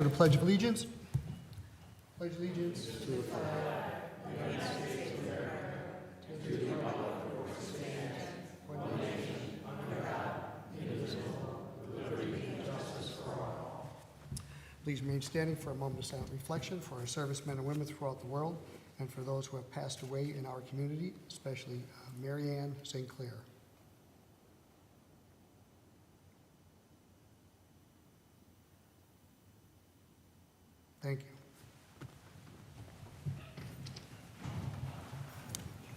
For the Pledge of Allegiance. Pledge allegiance to the flag. Please remain standing for a moment of silent reflection for our servicemen and women throughout the world and for those who have passed away in our community, especially Mary Ann St. Clair. Thank you.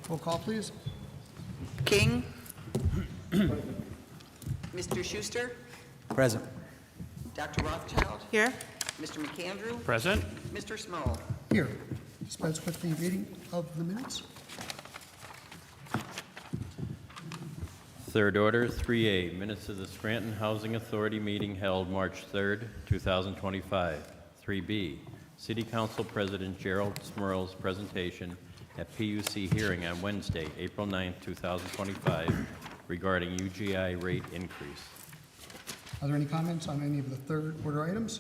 Roll call, please. King. Mr. Schuster. Present. Dr. Rothchild. Here. Mr. McAndrew. Present. Mr. Smurl. Here. Dispense with the reading of the minutes. Third order, 3A, minutes of the Scranton Housing Authority meeting held March 3rd, 2025. 3B, City Council President Gerald Smurl's presentation at PUC hearing on Wednesday, April 9th, 2025, regarding UGI rate increase. Are there any comments on any of the third order items?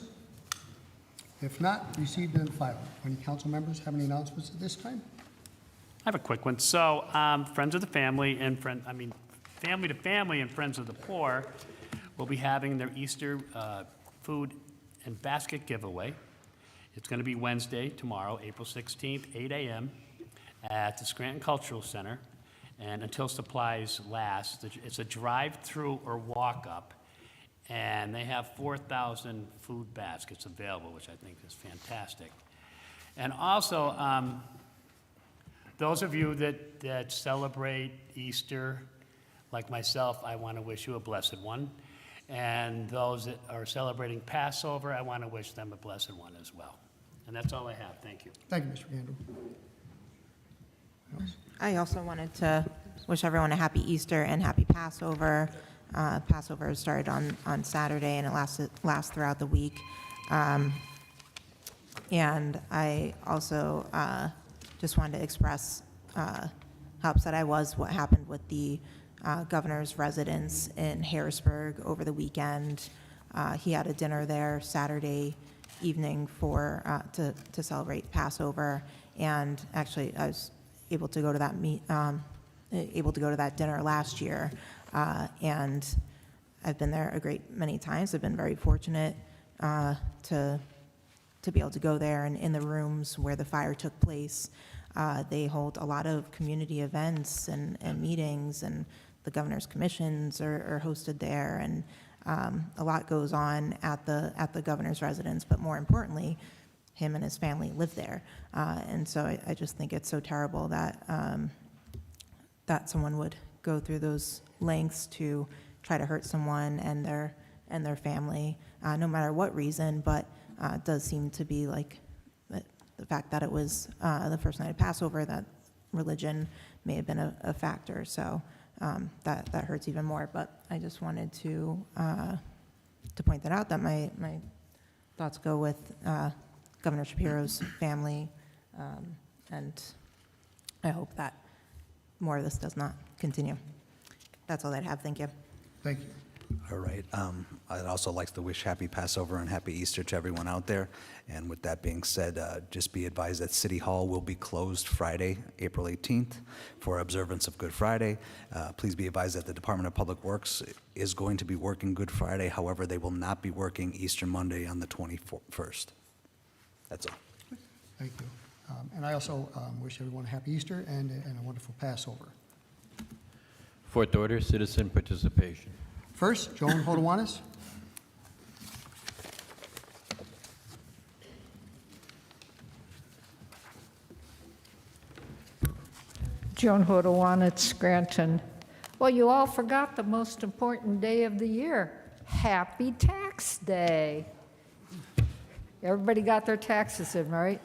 If not, received and filed. Any council members have any announcements at this time? I have a quick one. So, Friends of the Family and Family to Family and Friends of the Poor will be having their Easter food and basket giveaway. It's going to be Wednesday, tomorrow, April 16th, 8 a.m. at the Scranton Cultural Center, and until supplies last. It's a drive-through or walk-up, and they have 4,000 food baskets available, which I think is fantastic. And also, those of you that celebrate Easter, like myself, I want to wish you a blessed one. And those that are celebrating Passover, I want to wish them a blessed one as well. And that's all I have. Thank you. Thank you, Mr. Randall. I also wanted to wish everyone a happy Easter and happy Passover. Passover started on Saturday and it lasts throughout the week. And I also just wanted to express how upset I was what happened with the governor's residence in Harrisburg over the weekend. He had a dinner there Saturday evening to celebrate Passover, and actually I was able to go to that dinner last year, and I've been there a great many times. I've been very fortunate to be able to go there, and in the rooms where the fire took place, they hold a lot of community events and meetings, and the governor's commissions are hosted there, and a lot goes on at the governor's residence. But more importantly, him and his family live there, and so I just think it's so terrible that that someone would go through those lengths to try to hurt someone and their family, no matter what reason. But it does seem to be like the fact that it was the first night of Passover, that religion may have been a factor. So that hurts even more. But I just wanted to point that out, that my thoughts go with Governor Shapiro's family, and I hope that more of this does not continue. That's all I'd have. Thank you. Thank you. All right. I'd also like to wish happy Passover and happy Easter to everyone out there. And with that being said, just be advised that City Hall will be closed Friday, April 18th for observance of Good Friday. Please be advised that the Department of Public Works is going to be working Good Friday. However, they will not be working Easter Monday on the 21st. That's all. Thank you. And I also wish everyone a happy Easter and a wonderful Passover. Fourth order, citizen participation. First, Joan Hodowanis. Joan Hodowanis, Scranton. Well, you all forgot the most important day of the year. Happy Tax Day. Everybody got their taxes in, right?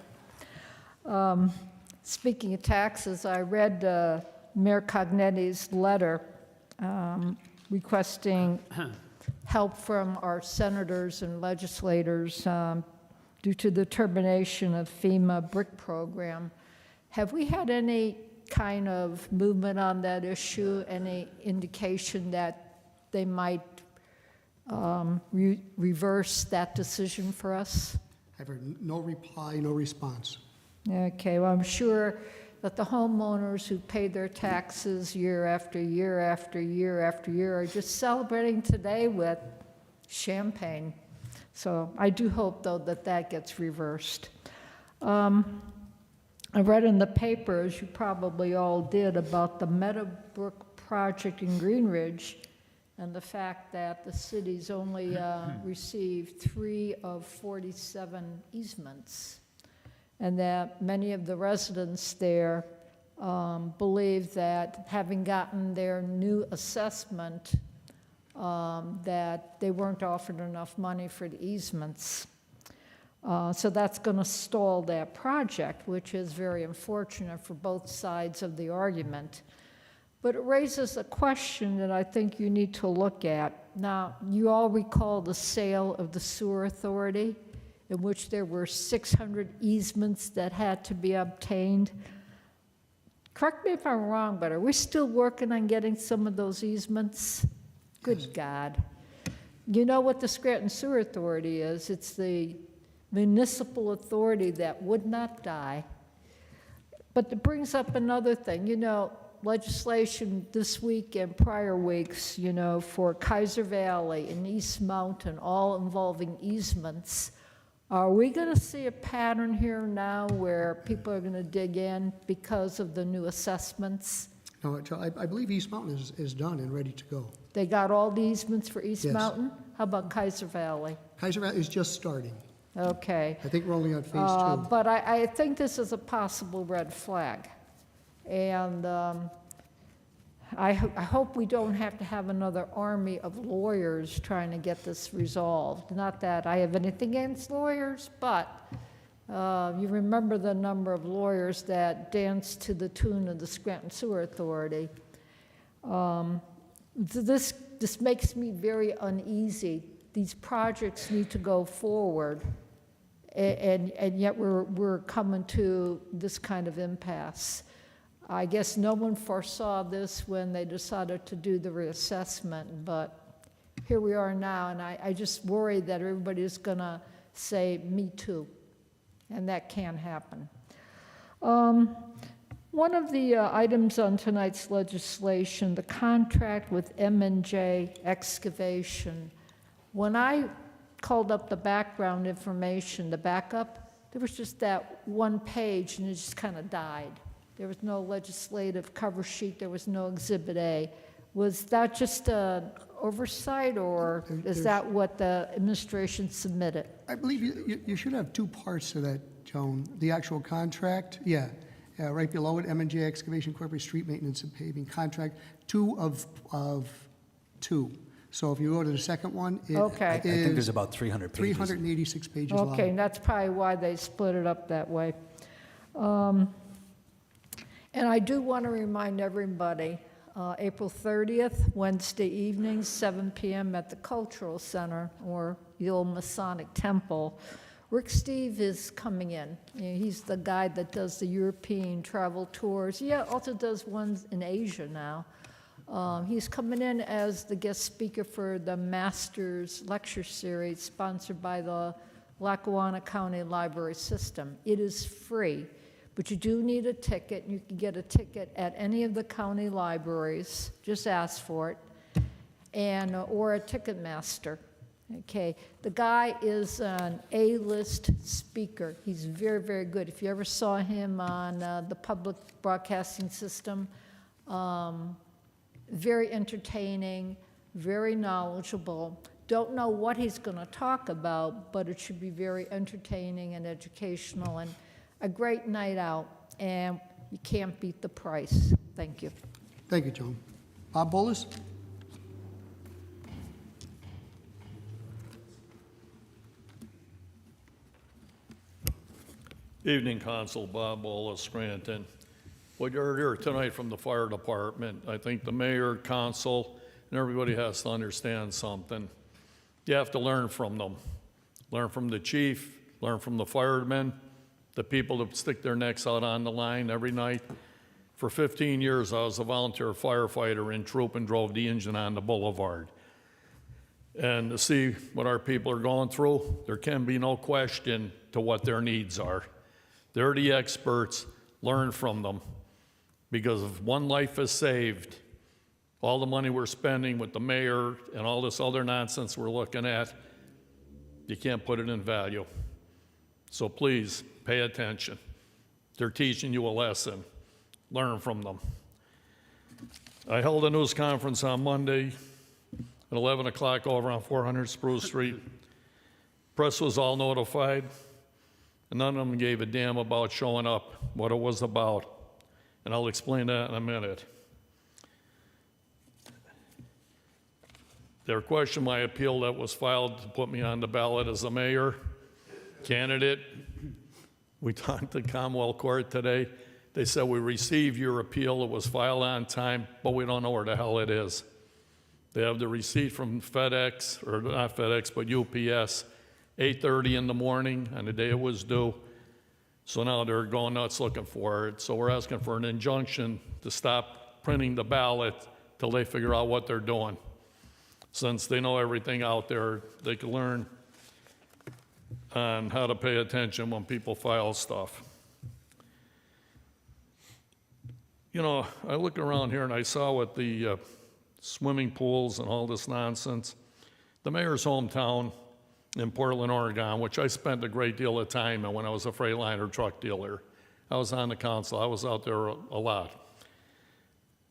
Speaking of taxes, I read Mayor Cognetti's letter requesting help from our senators and legislators due to the termination of FEMA BRIC program. Have we had any kind of movement on that issue, any indication that they might reverse that decision for us? I've heard no reply, no response. Okay, well, I'm sure that the homeowners who paid their taxes year after year after year after year are just celebrating today with champagne. So I do hope, though, that that gets reversed. I read in the paper, as you probably all did, about the Meadowbrook project in Greenridge and the fact that the city's only received 3 of 47 easements, and that many of the residents there believe that having gotten their new assessment, that they weren't offered enough money for the easements. So that's going to stall that project, which is very unfortunate for both sides of the argument. But it raises a question that I think you need to look at. Now, you all recall the sale of the sewer authority, in which there were 600 easements that had to be obtained. Correct me if I'm wrong, but are we still working on getting some of those easements? Good God. You know what the Scranton Sewer Authority is? It's the municipal authority that would not die. But it brings up another thing. You know, legislation this week and prior weeks, you know, for Kaiser Valley and East Mountain, all involving easements. Are we going to see a pattern here now where people are going to dig in because of the new assessments? No, I believe East Mountain is done and ready to go. They got all the easements for East Yes. Mountain? How about Kaiser Valley? Kaiser Valley is just starting. Okay. I think we're only on phase 2. But I think this is a possible red flag. And I hope we don't have to have another army of lawyers trying to get this resolved. Not that I have anything against lawyers, but you remember the number of lawyers that danced to the tune of the Scranton Sewer Authority. This makes me very uneasy. These projects need to go forward, and yet we're coming to this kind of impasse. I guess no one foresaw this when they decided to do the reassessment, but here we are now, and I just worry that everybody's gonna say, me too, and that can happen. One of the items on tonight's legislation, the contract with M&J Excavation. When I called up the background information, the backup, there was just that one page and it just kind of died. There was no legislative cover sheet, there was no Exhibit A. Was that just an oversight, or is that what the administration submitted? I believe you should have 2 parts to that, Joan. The actual contract, right below it, M&J Excavation Corporate Street Maintenance and Paving Contract, 2 of 2. So if you go to the second one, it Okay. I think there's is about 300 pages. 386 pages long. Okay, and that's probably why they split it up that way. And I do want to remind everybody, April 30th, Wednesday evening, 7 p.m. at the Cultural Center, or the old Masonic Temple. Rick Steve is coming in. You know, he's the guy that does the European travel tours. He also does ones in Asia now. He's coming in as the guest speaker for the Masters Lecture Series sponsored by the Lackawanna County Library System. It is free, but you do need a ticket. You can get a ticket at any of the county libraries. Just ask for it, and or a Ticketmaster. Okay, the guy is an A-list speaker. He's very, very good. If you ever saw him on the public broadcasting system, very entertaining, very knowledgeable. Don't know what he's going to talk about, but it should be very entertaining and educational, and a great night out, and you can't beat the price. Thank you. Thank you, Joan. Bob Bolus? Evening, Council. Bob Wallace, Scranton. What you heard here tonight from the fire department, I think the mayor, council, and everybody has to understand something. You have to learn from them. Learn from the chief, learn from the firemen, the people that stick their necks out on the line every night. For 15 years, I was a volunteer firefighter in troop and drove the engine on the boulevard. and to see what our people are going through, there can be no question to what their needs are. They're the experts, learn from them. Because if one life is saved, all the money we're spending with the mayor and all this other nonsense we're looking at, you can't put it in value. So please, pay attention. They're teaching you a lesson. Learn from them. I held a news conference on Monday at 11 o'clock over on 400 Spruce Street. Press was all notified, and none of them gave a damn about showing up, what it was about. And I'll explain that in a minute. They questioned my appeal that was filed to put me on the ballot as a mayor candidate. We talked to Commonwealth Court today. They said, we received your appeal. It was filed on time, but we don't know where the hell it is. They have the receipt from FedEx, or not FedEx, but UPS, 8:30 in the morning on the day it was due. So now they're going nuts looking for it. So we're asking for an injunction to stop printing the ballot till they figure out what they're doing. Since they know everything out there, they can learn on how to pay attention when people file stuff. You know, I look around here and I saw what the swimming pools and all this nonsense. The mayor's hometown in Portland, Oregon, which I spent a great deal of time in when I was a Freightliner truck dealer. I was on the council. I was out there a lot.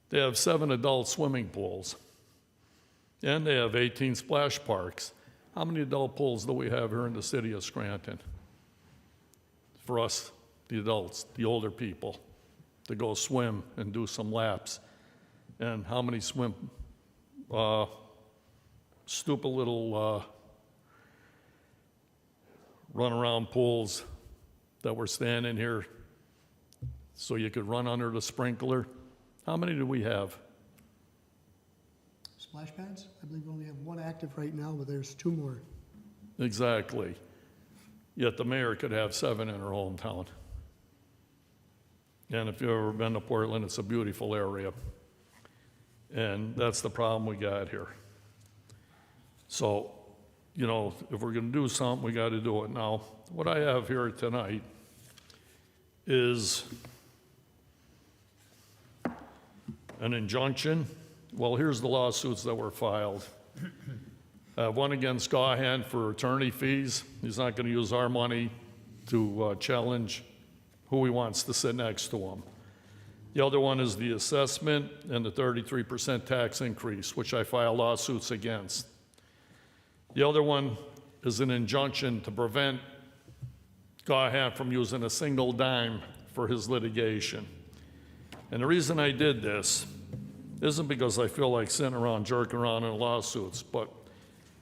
They have 7 adult swimming pools, and they have 18 splash parks. How many adult pools do we have here in the city of Scranton? For us, the adults, the older people, to go swim and do some laps. And how many swim, stupid little run-around pools that were standing here so you could run under the sprinkler? How many do we have? Splash pads? I believe we only have 1 active right now, but there's 2 more. Exactly. Yet the mayor could have 7 in her hometown. And if you've ever been to Portland, it's a beautiful area. And that's the problem we got here. So, you know, if we're going to do something, we got to do it. Now, what I have here tonight is an injunction. Well, here's the lawsuits that were filed. One against Gahan for attorney fees. He's not going to use our money to challenge who he wants to sit next to him. The other one is the assessment and the 33% tax increase, which I filed lawsuits against. The other one is an injunction to prevent Gahan from using a single dime for his litigation. And the reason I did this isn't because I feel like sitting around jerking around in lawsuits, but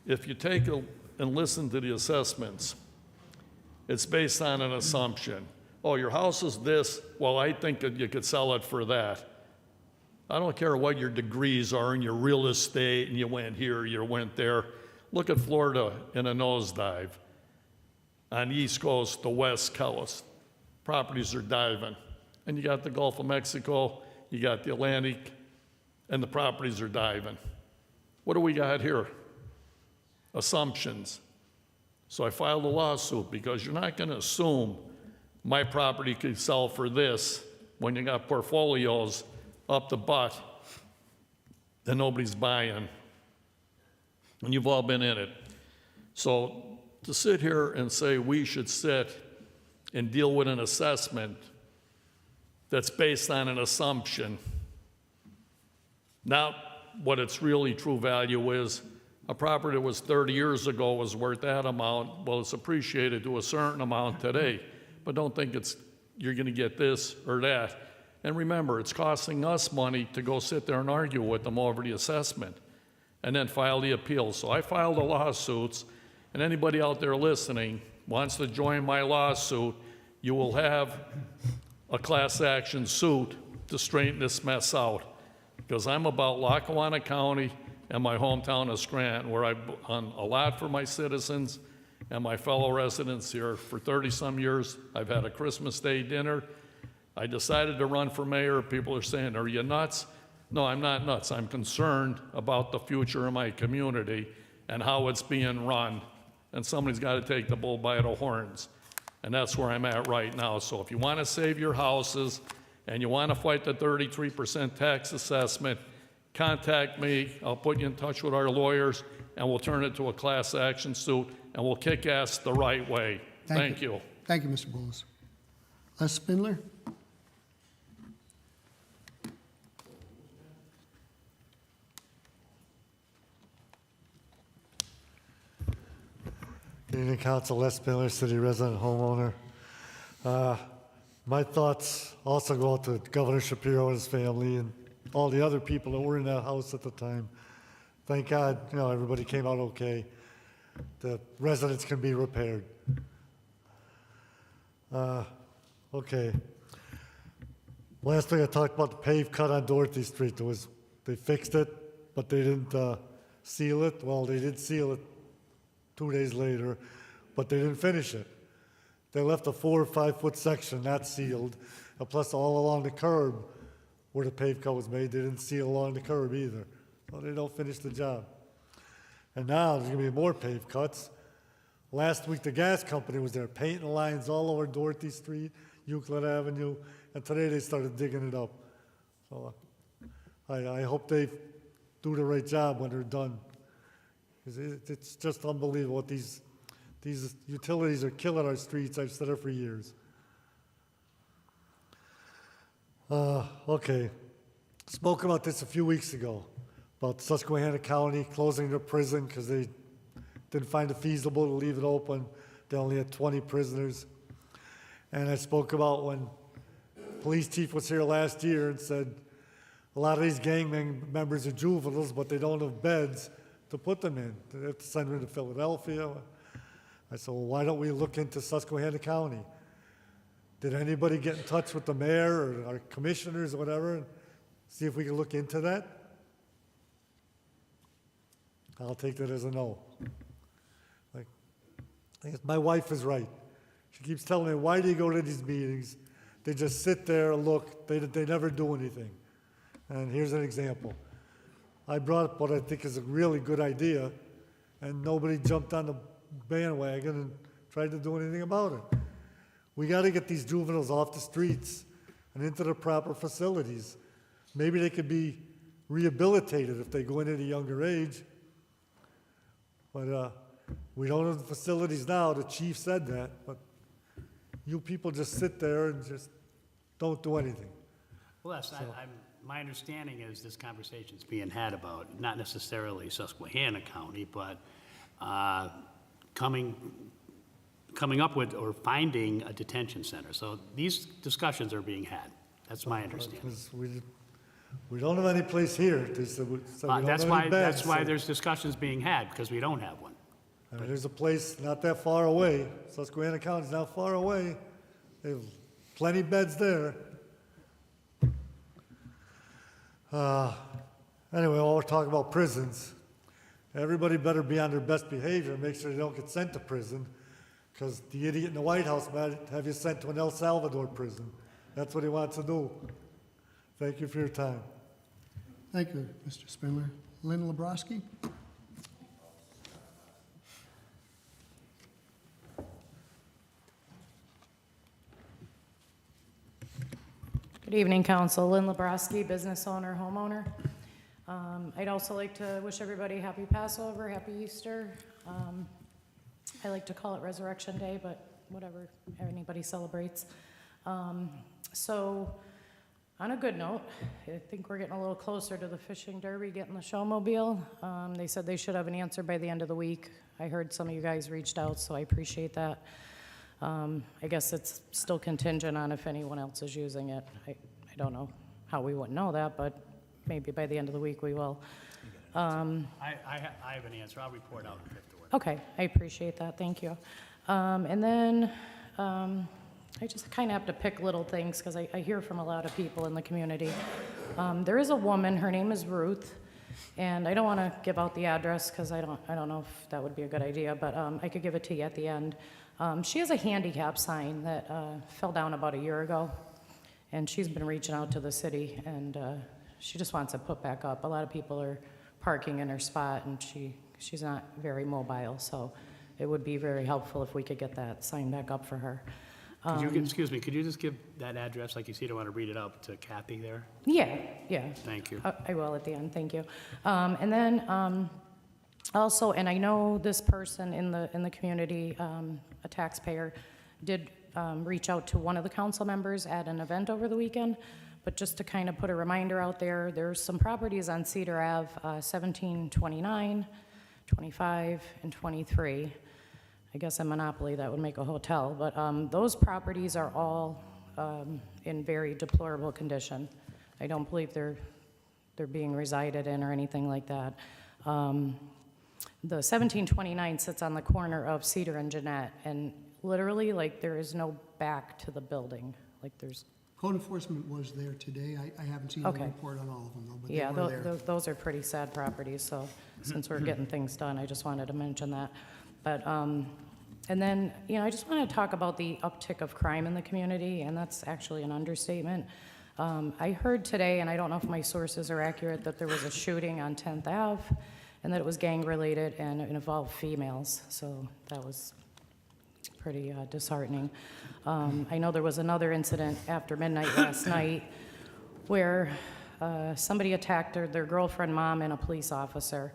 if you take and listen to the assessments, it's based on an assumption. Oh, your house is this, well, I think that you could sell it for that. I don't care what your degrees are in your real estate, and you went here, you went there. Look at Florida in a nosedive. On the East Coast, the West Coast, properties are diving. And you got the Gulf of Mexico, you got the Atlantic, and the properties are diving. What do we got here? Assumptions. So I filed a lawsuit because you're not going to assume my property could sell for this when you got portfolios up the butt and nobody's buying. And you've all been in it. So to sit here and say we should sit and deal with an assessment that's based on an assumption, not what its really true value is. A property that was 30 years ago was worth that amount. Well, it's appreciated to a certain amount today. But don't think you're going to get this or that. And remember, it's costing us money to go sit there and argue with them over the assessment and then file the appeal. So I filed the lawsuits, and anybody out there listening wants to join my lawsuit, you will have a class action suit to straighten this mess out. Because I'm about Lackawanna County and my hometown of Scranton, where I've done a lot for my citizens and my fellow residents here. For 30-some years, I've had a Christmas Day dinner. I decided to run for mayor. People are saying, are you nuts? No, I'm not nuts. I'm concerned about the future of my community, and how it's being run, and somebody's got to take the bull by the horns. And that's where I'm at right now. So if you want to save your houses and you want to fight the 33% tax assessment, contact me. I'll put you in touch with our lawyers, and we'll turn it to a class action suit, and we'll kick ass the right way. Thank you. Thank you, Mr. Bullis. Les Spindler? Good evening, Council. Les Spindler, city resident, homeowner. My thoughts also go out to Governor Shapiro and his family and all the other people that were in that house at the time. Thank God, everybody came out okay. The residents can be repaired. Okay. Last week I talked about the paved cut on Dorothy Street. They fixed it, but they didn't seal it. Well, they did seal it 2 days later, but they didn't finish it. They left a 4 or 5 foot section not sealed, and plus all along the curb where the paved cut was made, they didn't seal along the curb either. So they don't finish the job. And now there's gonna be more paved cuts. Last week the gas company was there painting lines all over Dorothy Street, Euclid Avenue, and today they started digging it up. So I hope they do the right job when they're done. 'Cause it's just unbelievable what these utilities are killing our streets. I've said it for years. Okay. Spoke about this a few weeks ago, about Susquehanna County closing their prison because they didn't find it feasible to leave it open. They only had 20 prisoners. And I spoke about when police chief was here last year and said a lot of these gang members are juveniles, but they don't have beds to put them in. They have to send them to Philadelphia. I said, well, why don't we look into Susquehanna County? Did anybody get in touch with the mayor or our commissioners or whatever and see if we can look into that? I'll take that as a no. Like, I guess my wife is right. She keeps telling me, why do you go to these meetings? They just sit there and look. They never do anything. And here's an example. I brought up what I think is a really good idea, and nobody jumped on the bandwagon and tried to do anything about it. We got to get these juveniles off the streets and into the proper facilities. Maybe they could be rehabilitated if they go in at a younger age. But we don't have the facilities now. The chief said that, but you people just sit there and just don't do anything. Well, yes, my understanding is this conversation's being had about, not necessarily Susquehanna County, but coming up with or finding a detention center. So these discussions are being had. That's my understanding. Because we don't have any place here. They said we don't That's have any beds. That's why there's discussions being had, because we don't have one. I mean, there's a place not that far away. Susquehanna County's not far away. They have plenty of beds there. Anyway, while we're talking about prisons, everybody better be on their best behavior and make sure they don't get sent to prison, because the idiot in the White House might have you sent to an El Salvador prison. That's what he wants to do. Thank you for your time. Thank you, Mr. Spindler. Lynn Lebrowski? Good evening, Council. Lynn Lebrowski, business owner, homeowner. I'd also like to wish everybody happy Passover, happy Easter. I like to call it Resurrection Day, but whatever anybody celebrates. So, on a good note, I think we're getting a little closer to the fishing derby, getting the showmobile. They said they should have an answer by the end of the week. I heard some of you guys reached out, so I appreciate that. I guess it's still contingent on if anyone else is using it. I don't know how we wouldn't know that, but maybe by the end of the week we will. I have an answer. I'll report out in 50 words. Okay, I appreciate that, thank you. And then I just kind of have to pick little things because I hear from a lot of people in the community. There is a woman, her name is Ruth, and I don't want to give out the address because I don't know if that would be a good idea, but I could give it to you at the end. She has a handicap sign that fell down about a year ago, and she's been reaching out to the city, and she just wants it put back up. A lot of people are parking in her spot, and she she's not very mobile, so it would be very helpful if we could get that sign back up for her. Excuse me, could you just give that address, like you see, I don't want to read it out, to Kathy there? Yeah, Thank you. I will at the end, thank you. And then also, and I know this person in the community, a taxpayer, did reach out to one of the council members at an event over the weekend, but just to kind of put a reminder out there, there's some properties on Cedar Ave, 17, 29, 25, and 23. I guess a monopoly, that would make a hotel, but those properties are all in very deplorable condition. I don't believe they're being resided in or anything like that. The 1729 sits on the corner of Cedar and Jeanette, and literally, like, there is no back to the building. Like, there's, Code enforcement was there today. I haven't seen a Okay. report on all of them, though, but they yeah, were there. those are pretty sad properties, so since we're getting things done, I just wanted to mention that. But, and then, I just want to talk about the uptick of crime in the community, and that's actually an understatement. I heard today, and I don't know if my sources are accurate, that there was a shooting on 10th Ave, and that it was gang-related, and it involved females, so that was pretty disheartening. I know there was another incident after midnight last night where somebody attacked their girlfriend, mom, and a police officer.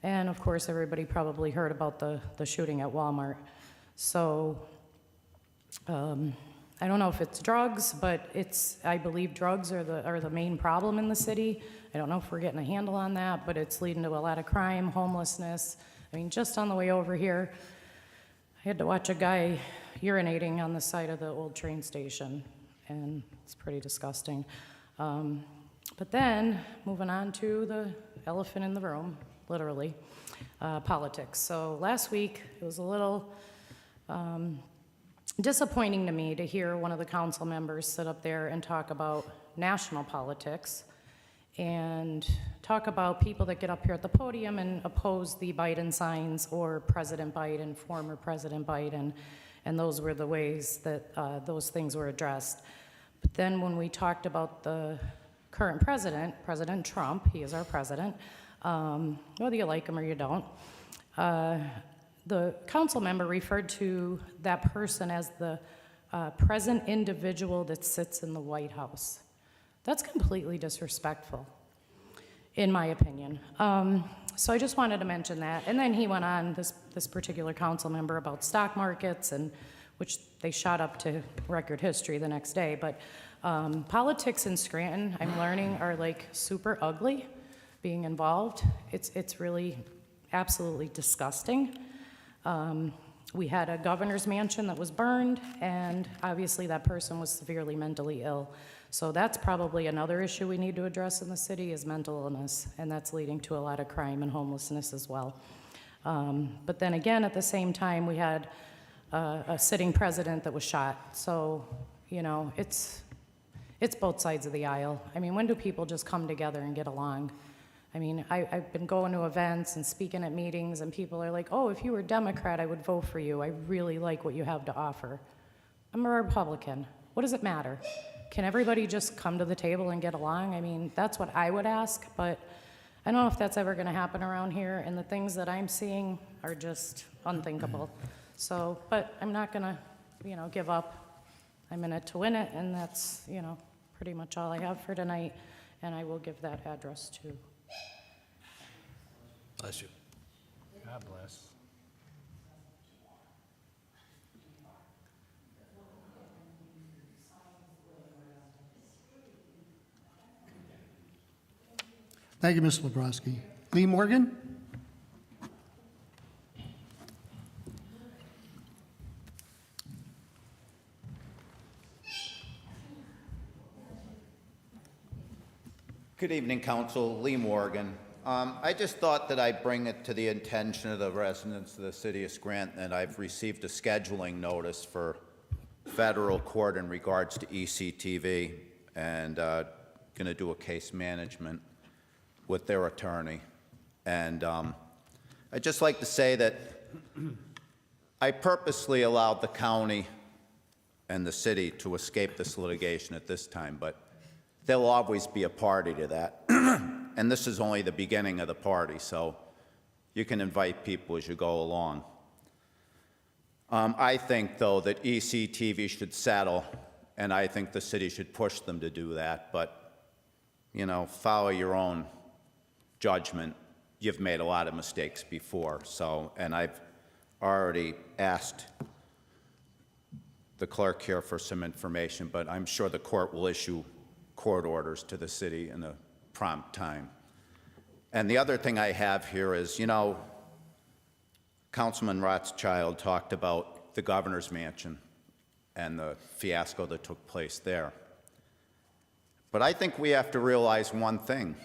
And of course, everybody probably heard about the shooting at Walmart. So I don't know if it's drugs, but I believe drugs are the main problem in the city. I don't know if we're getting a handle on that, but it's leading to a lot of crime, homelessness. I mean, just on the way over here, I had to watch a guy urinating on the side of the old train station, and it's pretty disgusting. But then, moving on to the elephant in the room, literally, politics. So last week, it was a little disappointing to me to hear one of the council members sit up there and talk about national politics and talk about people that get up here at the podium and oppose the Biden signs or President Biden, former President Biden, and those were the ways that those things were addressed. But then when we talked about the current president, President Trump, he is our president, whether you like him or you don't, the council member referred to that person as the present individual that sits in the White House. That's completely disrespectful, in my opinion. So I just wanted to mention that. And then he went on, this particular council member, about stock markets, and which they shot up to record history the next day. But politics in Scranton, I'm learning, are like super ugly being involved. It's really absolutely disgusting. We had a governor's mansion that was burned, and obviously that person was severely mentally ill. So that's probably another issue we need to address in the city, is mental illness, and that's leading to a lot of crime and homelessness as well. But then again, at the same time, we had a sitting president that was shot. So, it's both sides of the aisle. I mean, when do people just come together and get along? I mean, I've been going to events and speaking at meetings, and people are like, oh, if you were Democrat, I would vote for you. I really like what you have to offer. I'm a Republican. What does it matter? Can everybody just come to the table and get along? I mean, that's what I would ask, but I don't know if that's ever going to happen around here, and the things that I'm seeing are just unthinkable. So, but I'm not going to, give up. I'm in it to win it, and that's, pretty much all I have for tonight, and I will give that address to. Bless you. God bless. Thank you, Mr. Lebrowski. Lee Morgan? Good evening, Council. Lee Morgan. I just thought that I'd bring it to the attention of the residents of the city of Scranton that I've received a scheduling notice for federal court in regards to ECTV, and going to do a case management with their attorney. And I'd just like to say that I purposely allowed the county and the city to escape this litigation at this time, but there'll always be a party to that. And this is only the beginning of the party, so You can invite people as you go along. I think, though, that ECTV should settle, and I think the city should push them to do that, but, you know, follow your own judgment. You've made a lot of mistakes before, so, and I've already asked the clerk here for some information, but I'm sure the court will issue court orders to the city in a prompt time. And the other thing I have here is, you know, Councilman Rothchild talked about the governor's mansion and the fiasco that took place there. But I think we have to realize one thing.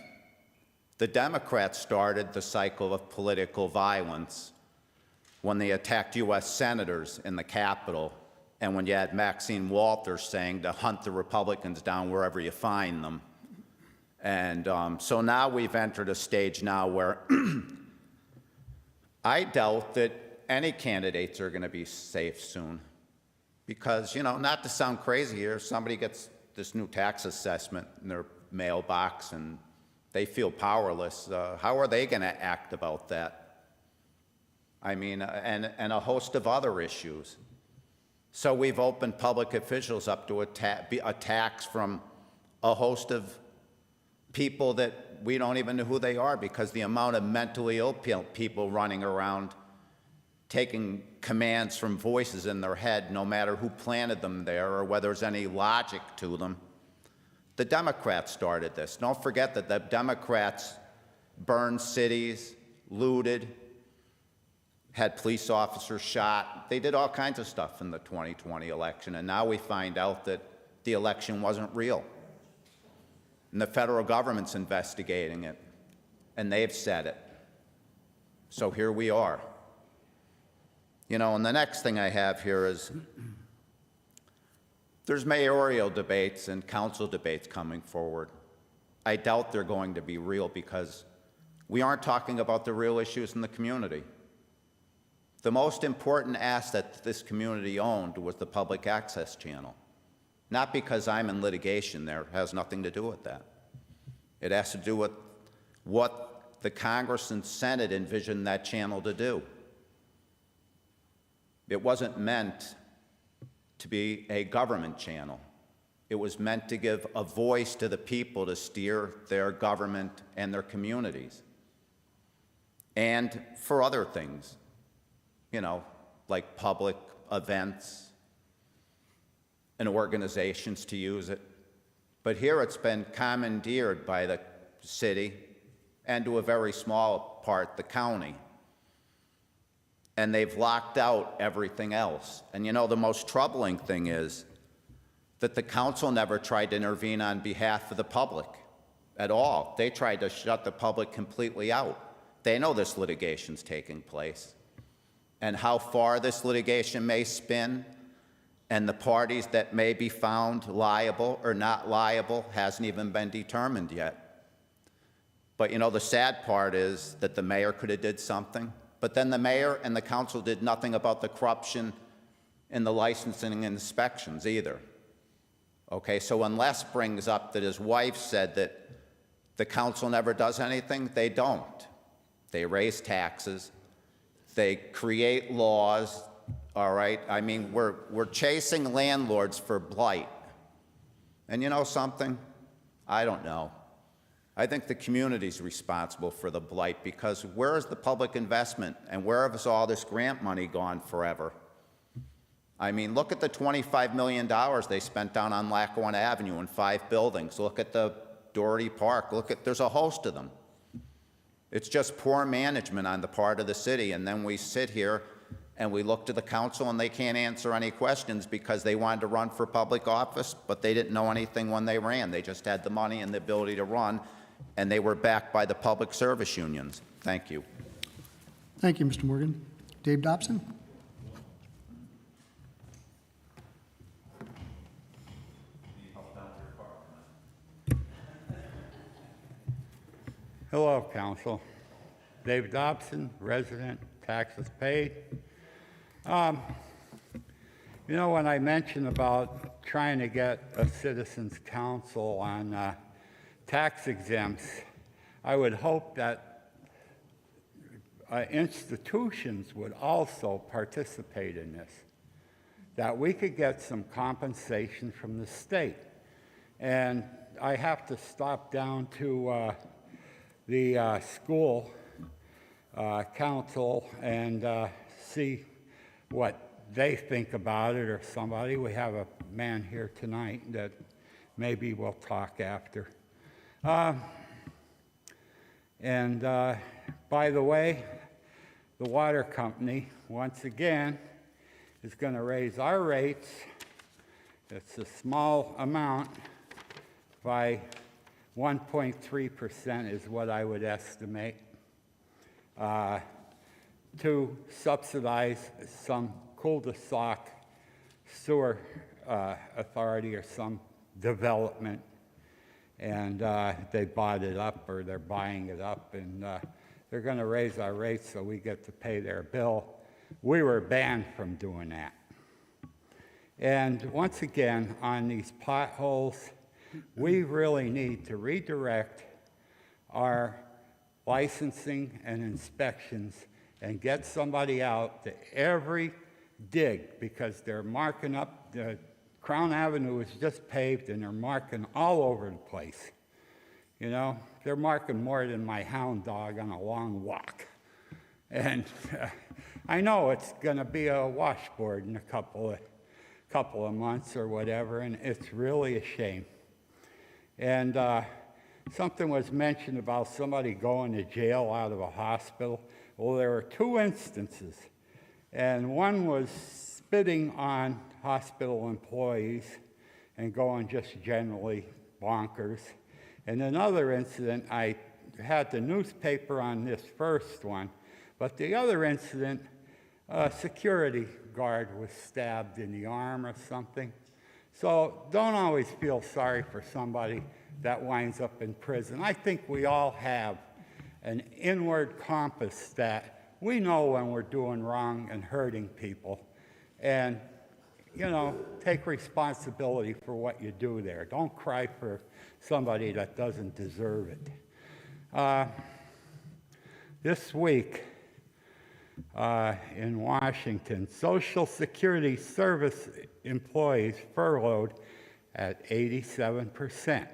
The Democrats started the cycle of political violence when they attacked U.S. senators in the Capitol, and when you had Maxine Walters saying to hunt the Republicans down wherever you find them. And so now we've entered a stage now where I doubt that any candidates are going to be safe soon. Because, you know, not to sound crazy here, somebody gets this new tax assessment in their mailbox and they feel powerless. How are they going to act about that? I mean, and a host of other issues. So we've opened public officials up to attacks from a host of people that we don't even know who they are, because the amount of mentally ill people running around taking commands from voices in their head, no matter who planted them there or whether there's any logic to them. The Democrats started this. Don't forget that the Democrats burned cities, looted, had police officers shot. They did all kinds of stuff in the 2020 election, and now we find out that the election wasn't real. And the federal government's investigating it, and they've said it. So here we are. You know, and the next thing I have here is there's mayoral debates and council debates coming forward. I doubt they're going to be real because we aren't talking about the real issues in the community. The most important asset that this community owned was the public access channel. Not because I'm in litigation there, it has nothing to do with that. It has to do with what the Congress and Senate envisioned that channel to do. It wasn't meant to be a government channel. It was meant to give a voice to the people to steer their government and their communities. And for other things, you know, like public events and organizations to use it. But here it's been commandeered by the city and to a very small part the county. And they've locked out everything else. And you know, the most troubling thing is that the council never tried to intervene on behalf of the public at all. They tried to shut the public completely out. They know this litigation's taking place. And how far this litigation may spin and the parties that may be found liable or not liable hasn't even been determined yet. But you know, the sad part is that the mayor could have did something, but then the mayor and the council did nothing about the corruption in the licensing and inspections either. Okay, so when Les brings up that his wife said that the council never does anything, they don't. They raise taxes, they create laws, all right? I mean, we're chasing landlords for blight. And you know something? I don't know. I think the community's responsible for the blight, because where is the public investment and where has all this grant money gone forever? I mean, look at the $25 million they spent down on Lackawanna Avenue in 5 buildings. Look at the Doherty Park. There's a host of them. It's just poor management on the part of the city, and then we sit here and we look to the council and they can't answer any questions because they wanted to run for public office, but they didn't know anything when they ran. They just had the money and the ability to run, and they were backed by the public service unions. Thank you. Thank you, Mr. Morgan. Dave Dobson? Hello, Council. Dave Dobson, resident, taxes paid. You know, when I mentioned about trying to get a citizens' council on tax exempts, I would hope that institutions would also participate in this, that we could get some compensation from the state. And I have to stop down to the school council and see what they think about it, or somebody. We have a man here tonight that maybe we'll talk after. And by the way, the water company, once again, is going to raise our rates. It's a small amount, by 1.3% is what I would estimate, to subsidize some cul-de-sac sewer authority or some development. And they bought it up, or they're buying it up, and they're going to raise our rates so we get to pay their bill. We were banned from doing that. And once again, on these potholes, we really need to redirect our licensing and inspections and get somebody out to every dig, because they're marking up. The Crown Avenue is just paved, and they're marking all over the place. You know, they're marking more than my hound dog on a long walk. And I know it's going to be a washboard in a couple of months or whatever, and it's really a shame. And something was mentioned about somebody going to jail out of a hospital. Well, there were two instances, and one was spitting on hospital employees and going just generally bonkers. And another incident, I had the newspaper on this first one, but the other incident, a security guard was stabbed in the arm or something. So don't always feel sorry for somebody that winds up in prison. I think we all have an inward compass that we know when we're doing wrong and hurting people. And, you know, take responsibility for what you do there. Don't cry for somebody that doesn't deserve it. This week in Washington, Social Security service employees furloughed at 87%.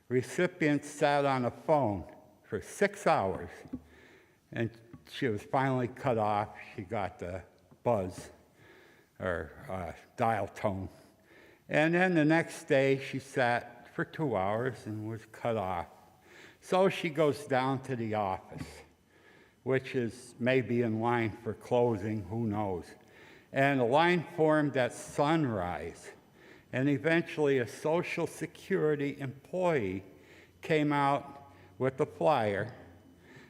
Recipients sat on a phone for 6 hours, and she was finally cut off. She got the buzz or dial tone. And then the next day, she sat for 2 hours and was cut off. So she goes down to the office, which is maybe in line for closing, who knows. And a line formed at sunrise. And eventually a Social Security employee came out with a flyer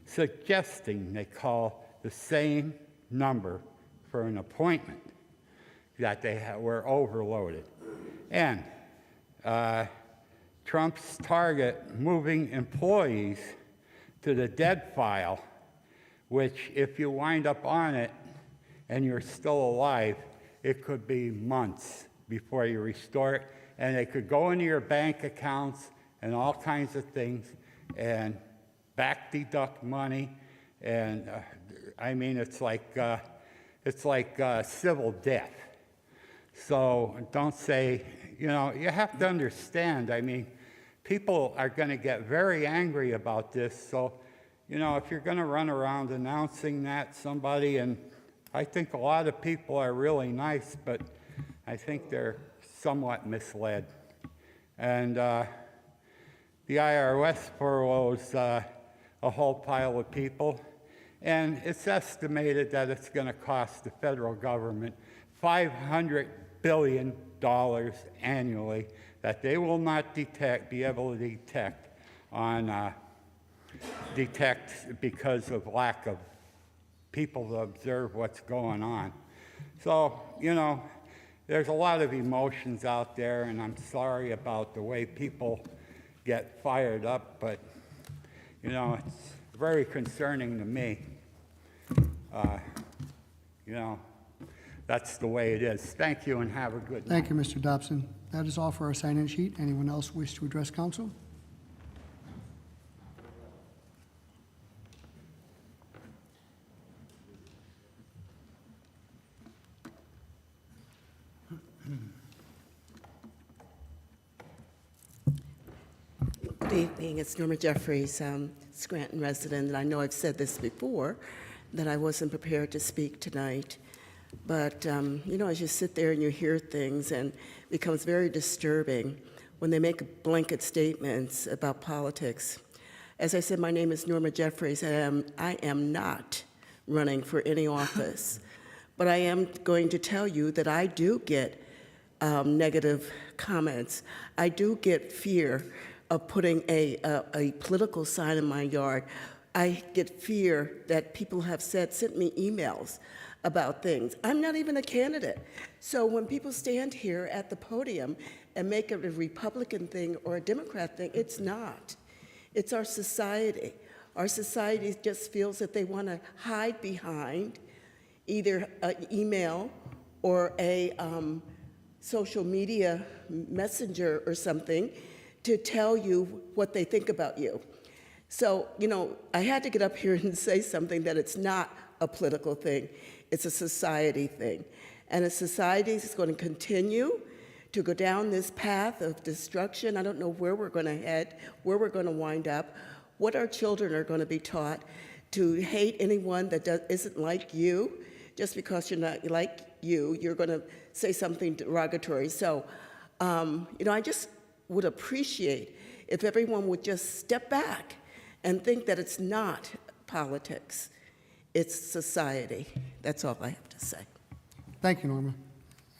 suggesting they call the same number for an appointment, that they were overloaded. And Trump's target moving employees to the dead file, which if you wind up on it and you're still alive, it could be months before you restore it, and they could go into your bank accounts and all kinds of things and back deduct money, and I mean it's like civil death. So don't say, you know, you have to understand. I mean, people are going to get very angry about this. So, you know, if you're going to run around announcing that somebody, and I think a lot of people are really nice, but I think they're somewhat misled. And the IRS furloughs a whole pile of people, and it's estimated that it's going to cost the federal government $500 billion annually that they will not be able to detect because of lack of people to observe what's going on. So, you know, there's a lot of emotions out there, and I'm sorry about the way people get fired up, but, you know, it's very concerning to me. You know, that's the way it is. Thank you, and have a good night. Thank you, Mr. Dobson. That is all for our sign-in sheet. Anyone else wish to address council? evening. It's Norma Jeffries, Scranton resident, and I know I've said this before, that I wasn't prepared to speak tonight. But, you know, as you sit there and you hear things, and it becomes very disturbing when they make blanket statements about politics. As I said, my name is Norma Jeffries, and I am not running for any office. But I am going to tell you that I do get negative comments. I do get fear of putting a political sign in my yard. I get fear that people have sent me emails about things. I'm not even a candidate. So when people stand here at the podium and make it a Republican thing or a Democrat thing, it's not. It's our society. Our society just feels that they want to hide behind either an email or a social media messenger or something to tell you what they think about you. So, you know, I had to get up here and say something that it's not a political thing. It's a society thing. And a society is going to continue to go down this path of destruction. I don't know where we're going to head, where we're going to wind up, what our children are going to be taught, to hate anyone that isn't like you. Just because you're not like you, you're going to say something derogatory. So, you know, I just would appreciate if everyone would just step back and think that it's not politics, it's society. That's all I have to say. Thank you, Norma.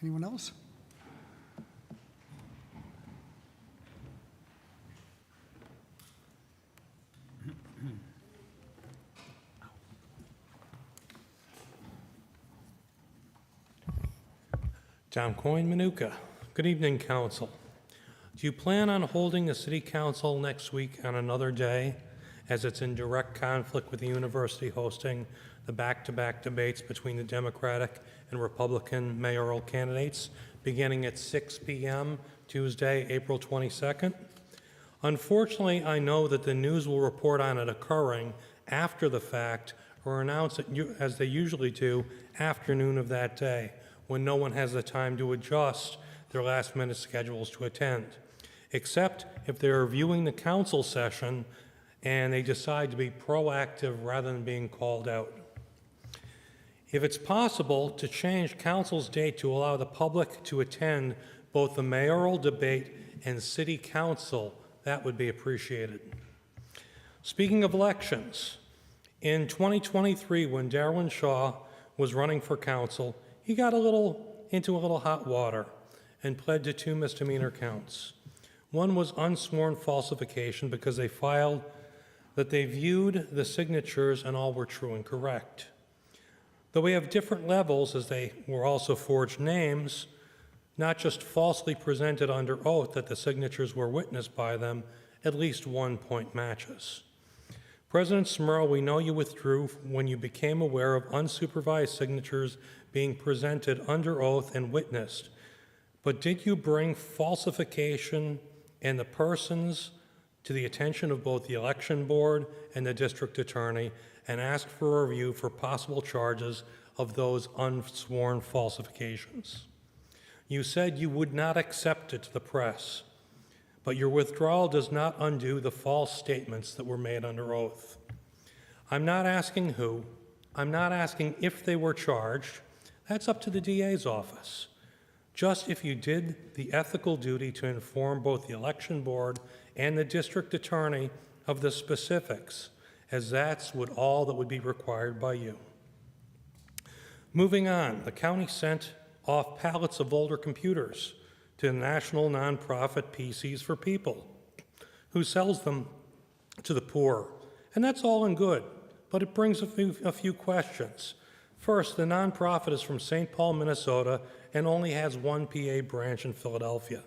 Anyone else? Tom Coyne, Manuka. Good evening, Council. Do you plan on holding the City Council next week on another day, as it's in direct conflict with the university hosting the back-to-back debates between the Democratic and Republican mayoral candidates, beginning at 6 p.m. Tuesday, April 22nd? Unfortunately, I know that the news will report on it occurring after the fact or announce it, as they usually do, afternoon of that day, when no one has the time to adjust their last-minute schedules to attend, except if they're viewing the council session and they decide to be proactive rather than being called out. If it's possible to change council's date to allow the public to attend both the mayoral debate and city council, that would be appreciated. Speaking of elections, in 2023, when Darwin Shaw was running for council, he got into a little hot water and pled to 2 misdemeanor counts. One was unsworn falsification because they filed that they viewed the signatures and all were true and correct. Though we have different levels, as they were also forged names, not just falsely presented under oath that the signatures were witnessed by them, at least 1 point matches. President Smurl, we know you withdrew when you became aware of unsupervised signatures being presented under oath and witnessed. But did you bring falsification and the persons to the attention of both the election board and the district attorney and ask for a review for possible charges of those unsworn falsifications? You said you would not accept it to the press, but your withdrawal does not undo the false statements that were made under oath. I'm not asking who, I'm not asking if they were charged. That's up to the DA's office. Just if you did the ethical duty to inform both the election board and the district attorney of the specifics, as that's all that would be required by you. Moving on, the county sent off pallets of older computers to the national nonprofit PCs for People, who sells them to the poor. And that's all and good, but it brings a few questions. First, the nonprofit is from St. Paul, Minnesota, and only has one PA branch in Philadelphia.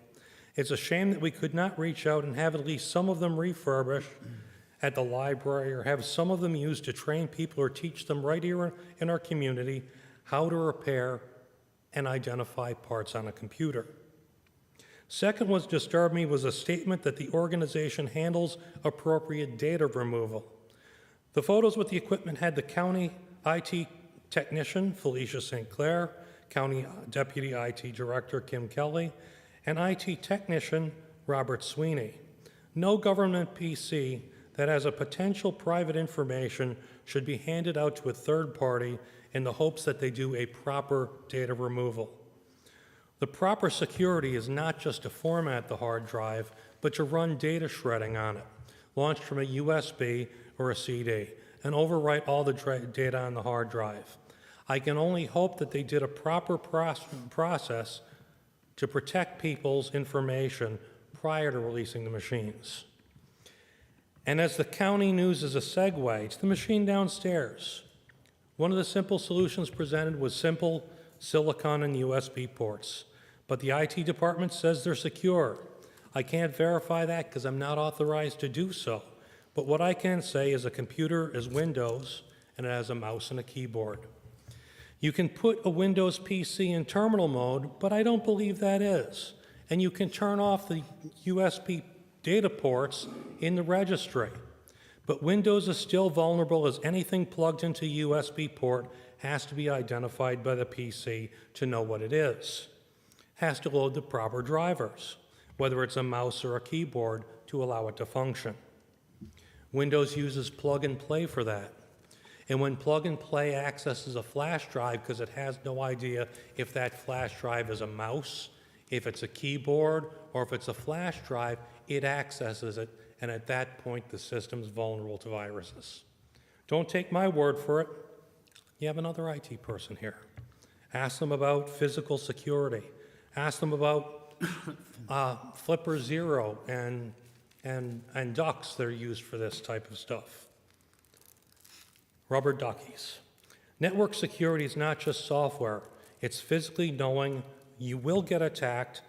It's a shame that we could not reach out and have at least some of them refurbished at the library, or have some of them used to train people or teach them right here in our community how to repair and identify parts on a computer. Second, what disturbed me was a statement that the organization handles appropriate data removal. The photos with the equipment had the county IT technician, Felicia St. Clair, County Deputy IT Director, Kim Kelly, and IT technician, Robert Sweeney. No government PC that has a potential private information should be handed out to a third party in the hopes that they do a proper data removal. The proper security is not just to format the hard drive, but to run data shredding on it, launched from a USB or a CD, and overwrite all the data on the hard drive. I can only hope that they did a proper process to protect people's information prior to releasing the machines. And as the county news is a segue to the machine downstairs, one of the simple solutions presented was simple silicon and USB ports, but the IT department says they're secure. I can't verify that because I'm not authorized to do so, but what I can say is a computer is Windows and it has a mouse and a keyboard. You can put a Windows PC in terminal mode, but I don't believe that is. And you can turn off the USB data ports in the registry. But Windows is still vulnerable as anything plugged into a USB port has to be identified by the PC to know what it is. Has to load the proper drivers, whether it's a mouse or a keyboard, to allow it to function. Windows uses plug and play for that. And when plug and play accesses a flash drive because it has no idea if that flash drive is a mouse, if it's a keyboard, or if it's a flash drive, it accesses it, and at that point the system's vulnerable to viruses. Don't take my word for it. You have another IT person here. Ask them about physical security. Ask them about Flipper Zero and ducks that are used for this type of stuff. Rubber duckies. Network security is not just software. It's physically knowing you will get attacked,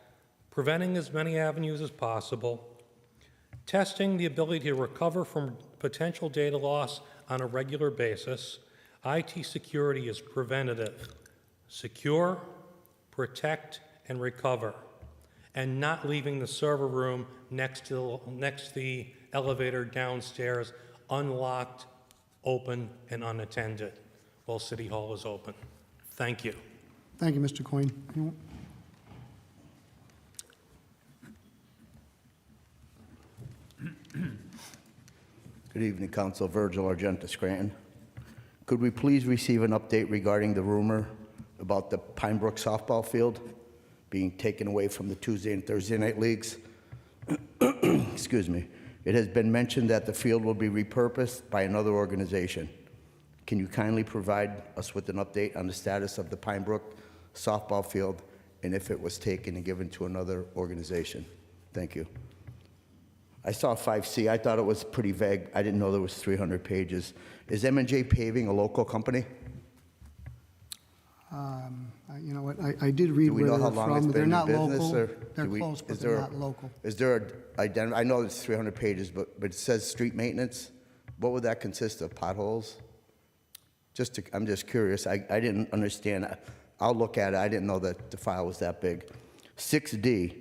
preventing as many avenues as possible, testing the ability to recover from potential data loss on a regular basis. IT security is preventative. Secure, protect, and recover, and not leaving the server room next to the elevator downstairs unlocked, open, and unattended while City Hall is open. Thank you. Thank you, Mr. Coyne. Good evening, Council. Virgil Argenta, Scranton. Could we please receive an update regarding the rumor about the Pine Brook softball field being taken away from the Tuesday and Thursday night leagues? Excuse me. It has been mentioned that the field will be repurposed by another organization. Can you kindly provide us with an update on the status of the Pine Brook softball field and if it was taken and given to another organization? Thank you. I saw 5C. I thought it was pretty vague. I didn't know there was 300 pages. Is M&J Paving a local company? You know what, I did read Do we where know how they're long it's from. They're been in not business, local. or They're do we- close, but is they're there not local. Is there I know it's 300 pages, but it says street maintenance. What would that consist of? Potholes? I'm just curious. I didn't understand. I'll look at it. I didn't know that the file was that big. 6D,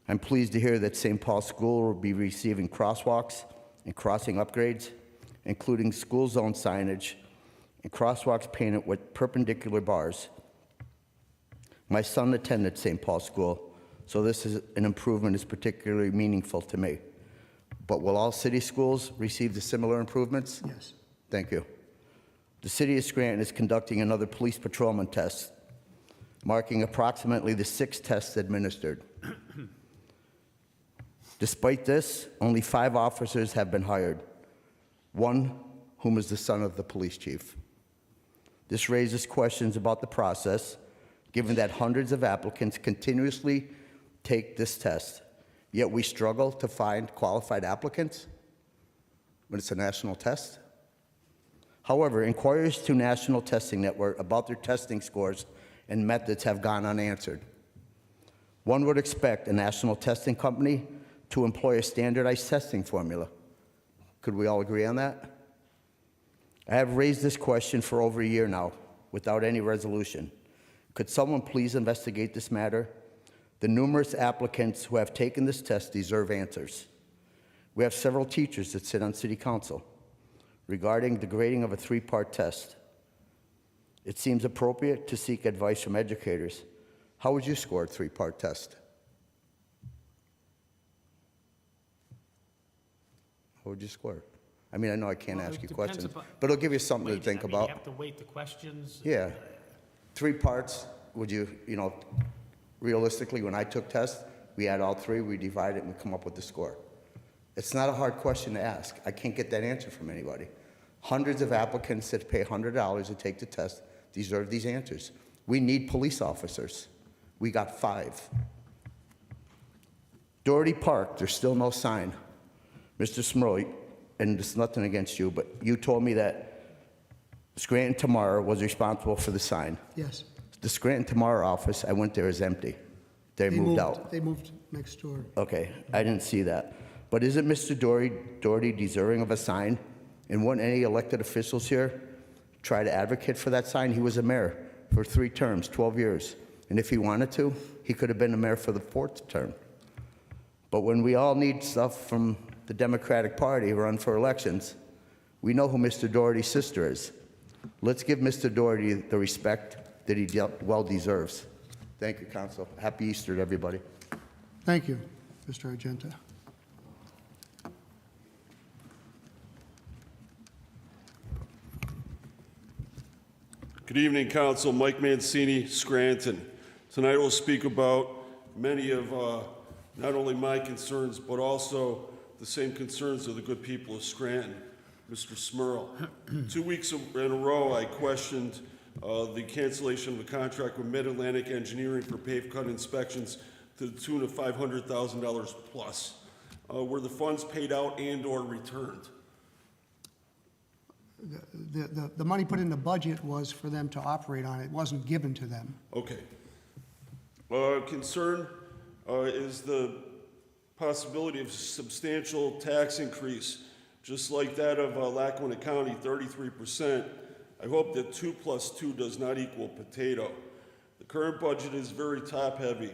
I'm pleased to hear that St. Paul School will be receiving crosswalks and crossing upgrades, including school zone signage and crosswalks painted with perpendicular bars. My son attended St. Paul School, so this is an improvement is particularly meaningful to me. But will all city schools receive the similar improvements? Yes. Thank you. The city of Scranton is conducting another police patrolman test, marking approximately the 6th test administered. Despite this, only 5 officers have been hired, one whom is the son of the police chief. This raises questions about the process, given that hundreds of applicants continuously take this test, yet we struggle to find qualified applicants when it's a national test. However, inquiries to National Testing Network about their testing scores and methods have gone unanswered. One would expect a national testing company to employ a standardized testing formula. Could we all agree on that? I have raised this question for over a year now without any resolution. Could someone please investigate this matter? The numerous applicants who have taken this test deserve answers. We have several teachers that sit on city council. Regarding the grading of a 3-part test, it seems appropriate to seek advice from educators. How would you score a 3-part test? How would you score? I mean, I know I can't Well, ask it you depends questions, upon- but it'll give you something to Wait, think I mean, about. You have to weight the questions. Yeah. 3 parts, would you, realistically, when I took tests, we had all 3, we divide it, and we come up with the score. It's not a hard question to ask. I can't get that answer from anybody. Hundreds of applicants that pay $100 to take the test deserve these answers. We need police officers. We got 5. Doherty Park, there's still no sign. Mr. Smurl, and it's nothing against you, but you told me that Scranton Tomorrow was responsible for the sign. Yes. The Scranton Tomorrow office, I went there, is empty. They moved out. They moved next door. Okay, I didn't see that. But isn't Mr. Doherty deserving of a sign? And wouldn't any elected officials here try to advocate for that sign? He was a mayor for 3 terms, 12 years. And if he wanted to, he could have been the mayor for the 4th term. But when we all need stuff from the Democratic Party to run for elections, we know who Mr. Doherty's sister is. Let's give Mr. Doherty the respect that he well deserves. Thank you, Council. Happy Easter to everybody. Thank you, Mr. Argenta. Good evening, Council. Mike Mancini, Scranton. Tonight we'll speak about many of not only my concerns, but also the same concerns of the good people of Scranton. Mr. Smurl. 2 weeks in a row, I questioned the cancellation of a contract with Mid-Atlantic Engineering for pave cut inspections to the tune of $500,000 plus. Were the funds paid out and/or returned? The money put in the budget was for them to operate on. It wasn't given to them. Okay. Concern is the possibility of substantial tax increase, just like that of Lackawanna County, 33%. I hope that 2 plus 2 does not equal potato. The current budget is very top-heavy.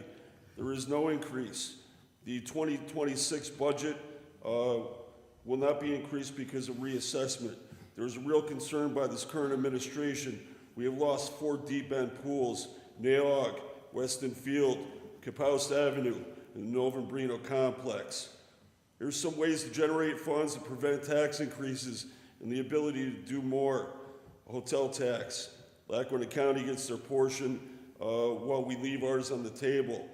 There is no increase. The 2026 budget will not be increased because of reassessment. There's a real concern by this current administration. We have lost 4 deep-end pools, Naog, Weston Field, Capouse Avenue, and the Novembrino Complex. There's some ways to generate funds to prevent tax increases and the ability to do more. Hotel tax. Lackawanna County gets their portion while we leave ours on the table.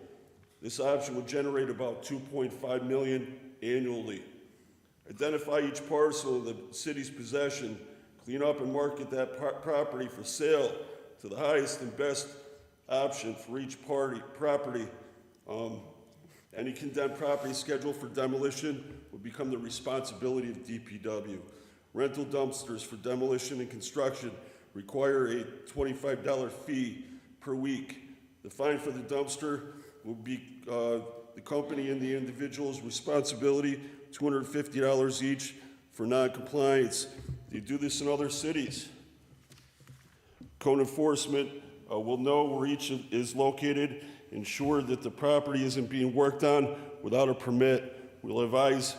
This option would generate about $2.5 million annually. Identify each parcel in the city's possession, clean up and market that property for sale to the highest and best option for each property. Any condemned property scheduled for demolition would become the responsibility of DPW. Rental dumpsters for demolition and construction require a $25 fee per week. The fine for the dumpster will be the company and the individual's responsibility, $250 each for non-compliance. They do this in other cities. Code enforcement will know where each is located, ensure that the property isn't being worked on without a permit. We'll advise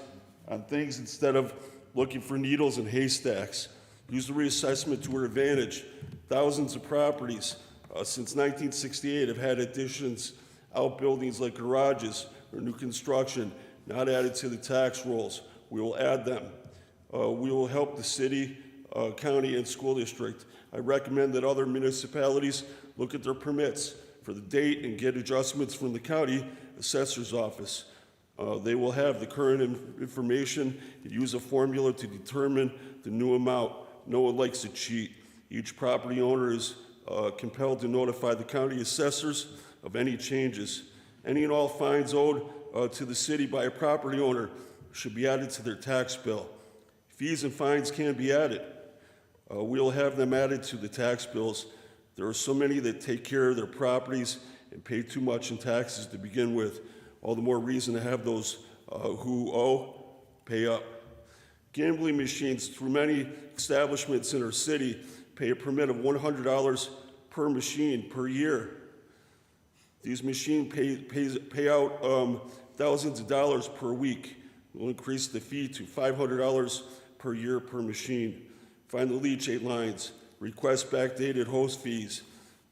on things instead of looking for needles in haystacks. Use the reassessment to our advantage. Thousands of properties since 1968 have had additions, outbuildings like garages or new construction, not added to the tax rolls. We will add them. We will help the city, county, and school district. I recommend that other municipalities look at their permits for the date and get adjustments from the county assessor's office. They will have the current information and use a formula to determine the new amount. No one likes to cheat. Each property owner is compelled to notify the county assessors of any changes. Any and all fines owed to the city by a property owner should be added to their tax bill. Fees and fines can be added. We'll have them added to the tax bills. There are so many that take care of their properties and pay too much in taxes to begin with. All the more reason to have those who owe pay up. Gambling machines through many establishments in our city pay a permit of $100 per machine per year. These machines pay out thousands of dollars per week. We'll increase the fee to $500 per year per machine. Find the leachate lines. Request backdated host fees.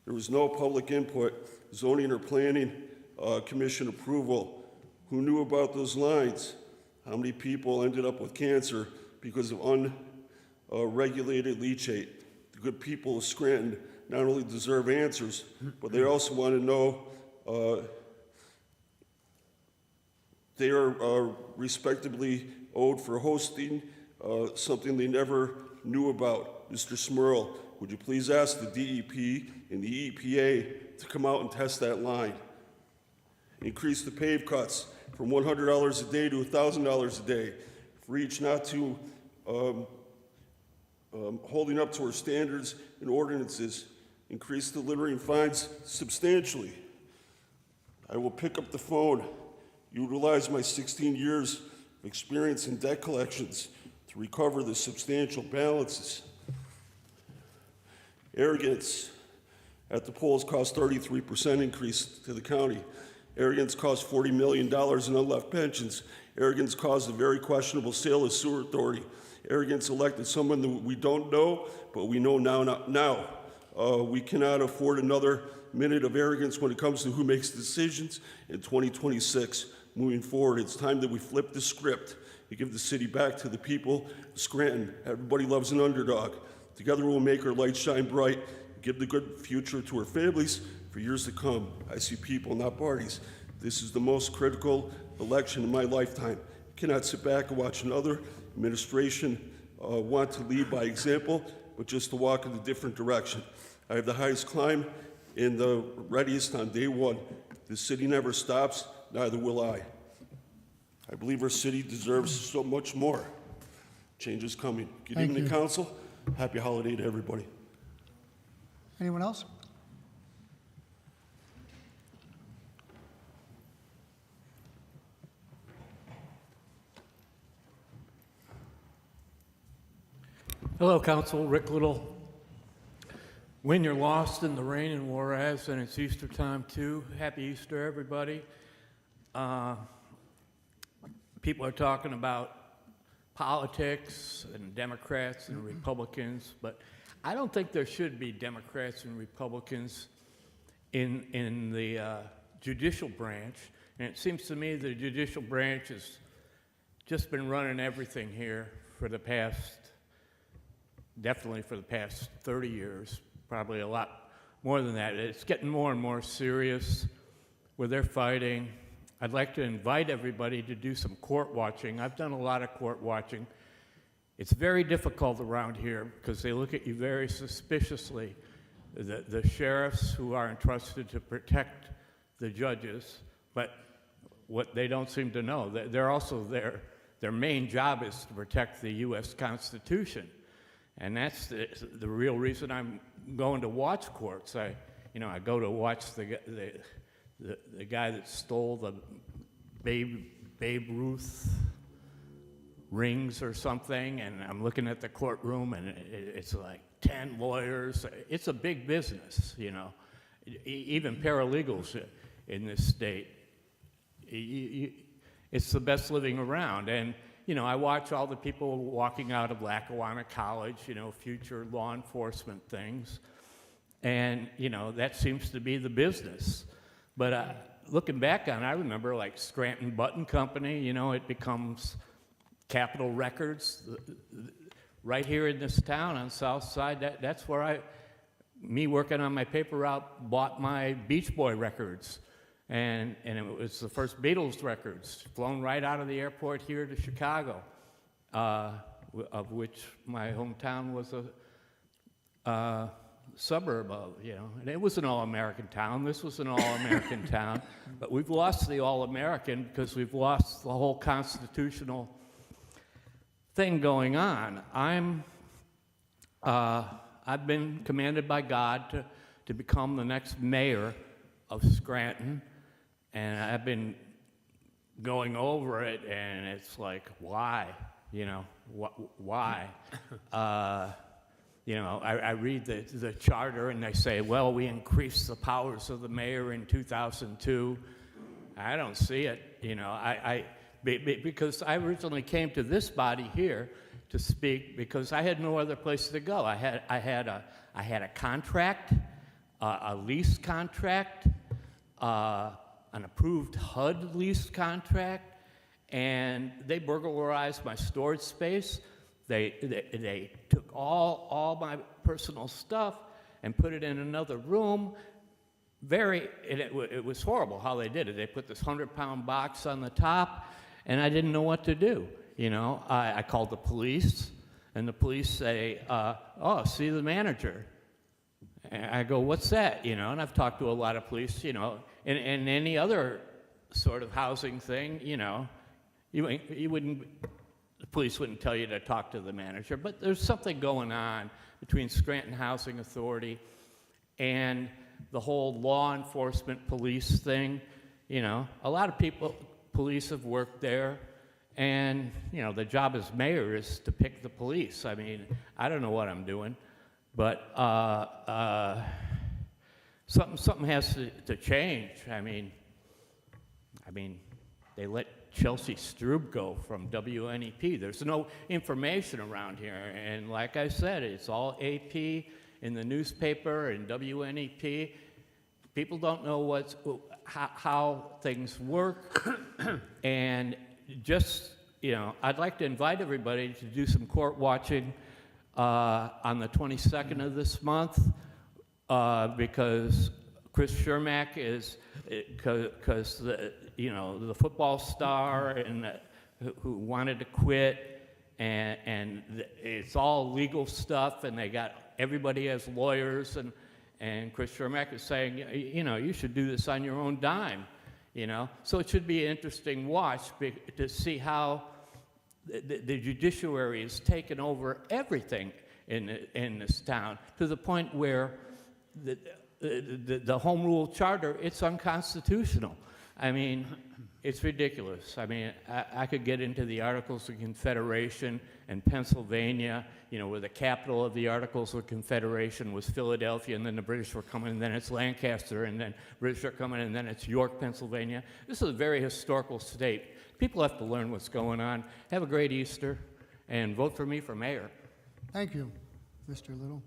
There was no public input, zoning or planning commission approval. Who knew about those lines? How many people ended up with cancer because of unregulated leachate? The good people of Scranton not only deserve answers, but they also want to know they are respectably owed for hosting something they never knew about. Mr. Smurl, would you please ask the DEP and the EPA to come out and test that line? Increase the pave cuts from $100 a day to $1,000 a day for each not to holding up to our standards and ordinances. Increase the littering fines substantially. I will pick up the phone, utilize my 16 years of experience in debt collections to recover the substantial balances. Arrogance at the polls caused 33% increase to the county. Arrogance caused $40 million in unleft pensions. Arrogance caused a very questionable sale of sewer authority. Arrogance elected someone that we don't know, but we know now. We cannot afford another minute of arrogance when it comes to who makes decisions in 2026. Moving forward, it's time that we flip the script and give the city back to the people of Scranton. Everybody loves an underdog. Together we'll make our light shine bright and give the good future to our families for years to come. I see people, not parties. This is the most critical election in my lifetime. I cannot sit back and watch another administration want to lead by example, but just to walk in a different direction. I have the highest climb and the readiest on day one. The city never stops, neither will I. I believe our city deserves so much more. Change is coming. Good Thank evening, you. council. Happy holiday to everybody. Anyone else? Hello, Council. Rick Little. When you're lost in the rain in Juarez, and it's Easter time too. Happy Easter, everybody. People are talking about politics and Democrats and Republicans, but I don't think there should be Democrats and Republicans in the judicial branch. And it seems to me the judicial branch has just been running everything here for the past, definitely for the past 30 years, probably a lot more than that. It's getting more and more serious where they're fighting. I'd like to invite everybody to do some court watching. I've done a lot of court watching. It's very difficult around here because they look at you very suspiciously. The sheriffs who are entrusted to protect the judges, but what they don't seem to know, they're also their main job is to protect the U.S. Constitution. And that's the real reason I'm going to watch courts. I go to watch the guy that stole the Babe Ruth rings or something, and I'm looking at the courtroom, and it's like 10 lawyers. It's a big business, you know. Even paralegals in this state. It's the best living around. And I watch all the people walking out of Lackawanna College, future law enforcement things. And, that seems to be the business. But looking back on it, I remember like Scranton Button Company, it becomes Capitol Records. Right here in this town on South Side, that's where me working on my paper route, bought my Beach Boy records. And it was the first Beatles records, flown right out of the airport here to Chicago, of which my hometown was a suburb of, And it was an all-American town. This was an all-American town. But we've lost the all-American because we've lost the whole constitutional thing going on. I've been commanded by God to become the next mayor of Scranton. And I've been going over it, and it's like, why? Why? I read the charter, and they say, well, we increased the powers of the mayor in 2002. I don't see it, because I originally came to this body here to speak because I had no other place to go. I had a contract, a lease contract, an approved HUD lease contract, and they burglarized my storage space. They took all my personal stuff and put it in another room. It was horrible how they did it. They put this 100-pound box on the top, and I didn't know what to do. You know, I called the police, and the police say, "Oh, see the manager." And I go, "What's that?" You know, and I've talked to a lot of police. You know, and any other sort of housing thing. You know, you wouldn't. The police wouldn't tell you to talk to the manager, but there's something going on between Scranton Housing Authority and the whole law enforcement police thing. You know, a lot of police have worked there, and, you know, the job as mayor is to pick the police. I mean, I don't know what I'm doing, but something has to change. I mean, they let Chelsea Strube go from WNEP. There's no information around here, and like I said, it's all AP in the newspaper and WNEP. People don't know how things work, and just, you know, I'd like to invite everybody to do some court watching on the 22nd of this month, because Chris Schermack is, because the football star and who wanted to quit, and it's all legal stuff, and they got everybody as lawyers, and Chris Schermack is saying, you know, you should do this on your own dime, you know. So it should be an interesting watch to see how the judiciary has taken over everything in this town, to the point where the home rule charter, it's unconstitutional. I mean, it's ridiculous. I mean, I could get into the Articles of Confederation and Pennsylvania, you know, where the capital of the Articles of Confederation was Philadelphia, and then the British were coming, and then it's Lancaster, and then British are coming, and then it's York, Pennsylvania. This is a very historical state. People have to learn what's going on. Have a great Easter, and vote for me for mayor. Thank you, Mr. Little.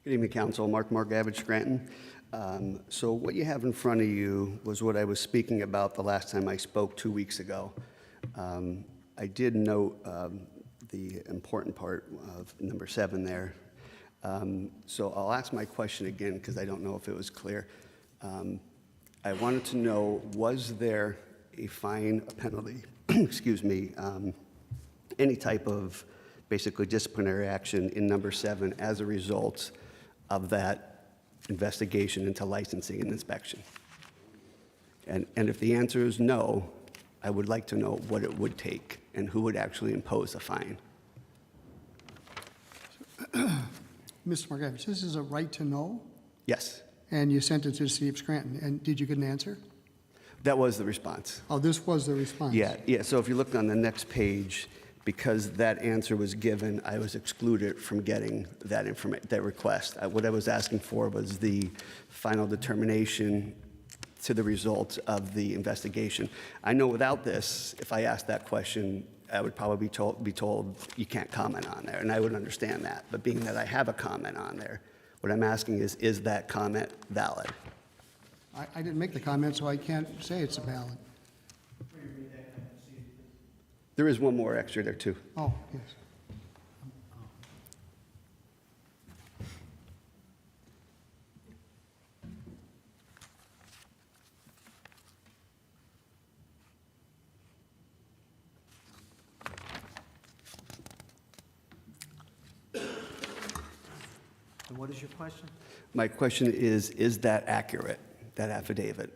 Good evening, Council. Mark Margavage, Scranton. So what you have in front of you was what I was speaking about the last time I spoke 2 weeks ago. I did note the important part of number 7 there. So I'll ask my question again because I don't know if it was clear. I wanted to know, was there a fine, a penalty, excuse me, any type of basically disciplinary action in number 7 as a result of that investigation into licensing and inspection? And if the answer is no, I would like to know what it would take and who would actually impose a fine. Mr. Margavich, this is a right to know, Yes, and you sent it to the city of Scranton. And did you get an answer? that was the response. Oh, this was the response? Yeah, so if you look on the next page, because that answer was given, I was excluded from getting that that request. What I was asking for was the final determination to the results of the investigation. I know without this, if I asked that question, I would probably be told you can't comment on there, and I would understand that. But being that I have a comment on there, what I'm asking is that comment valid? I didn't make the comment, so I can't say it's a valid. There is one more extra there, too. Oh, yes. What is your question? My question is that accurate, that affidavit?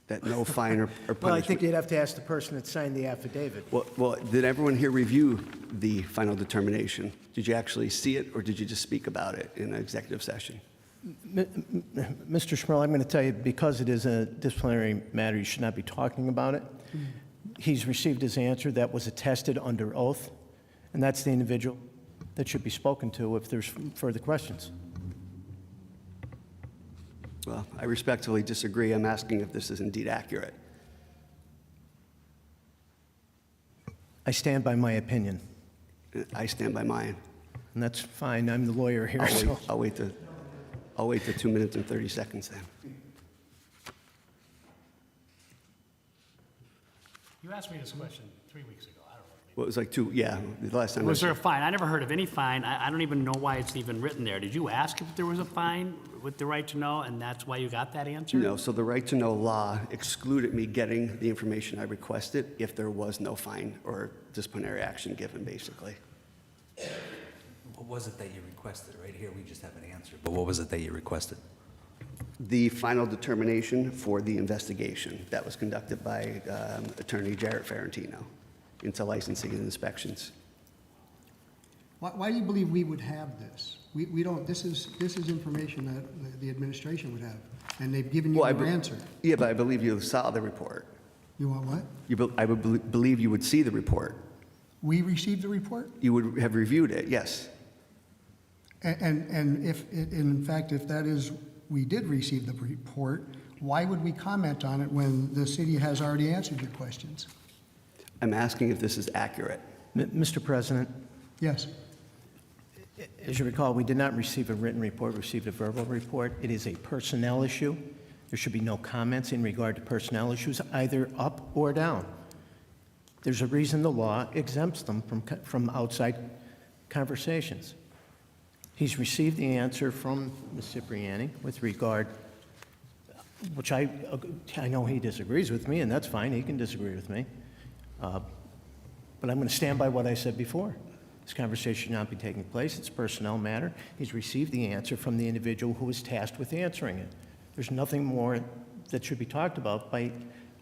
that no fine or punishment. Well, I think you'd have to ask the person that signed the affidavit. Well, did everyone here review the final determination? Did you actually see it, or did you just speak about it in an executive session? Mr. Smurl, I'm going to tell you, because it is a disciplinary matter, you should not be talking about it. He's received his answer. That was attested under oath, and that's the individual that should be spoken to if there's further questions. Well, I respectfully disagree. I'm asking if this is indeed accurate. I stand by my opinion. I stand by mine. And that's fine. I'm the lawyer here. I'll wait the 2 minutes and 30 seconds then. You asked me this question 3 weeks ago. I don't know. Well, it was like the last time. Was there a fine? I never heard of any fine. I don't even know why it's even written there. Did you ask if there was a fine with the right to know, and that's why you got that answer? No, so the right to know law excluded me getting the information I requested if there was no fine or disciplinary action given, basically. What was it that you requested? Right here, we just have an answer. But what was it that you requested? The final determination for the investigation that was conducted by Attorney Jared Ferrantino into licensing and inspections. Why do you believe we would have this? We don't, this is information that the administration would have, and they've given you your answer. Yeah, but I believe you saw the report. You want what? I would believe you would see the report. We received the report? You would have reviewed it, yes. And if, in fact, if that is, we did receive the report, why would we comment on it when the city has already answered your questions? I'm asking if this is accurate. Mr. President, Yes. as you recall, we did not receive a written report, we received a verbal report. It is a personnel issue. There should be no comments in regard to personnel issues, either up or down. There's a reason the law exempts them from outside conversations. He's received the answer from Ms. Cipriani with regard, which I know he disagrees with me, and that's fine, he can disagree with me. But I'm going to stand by what I said before. This conversation should not be taking place. It's a personnel matter. He's received the answer from the individual who was tasked with answering it. There's nothing more that should be talked about by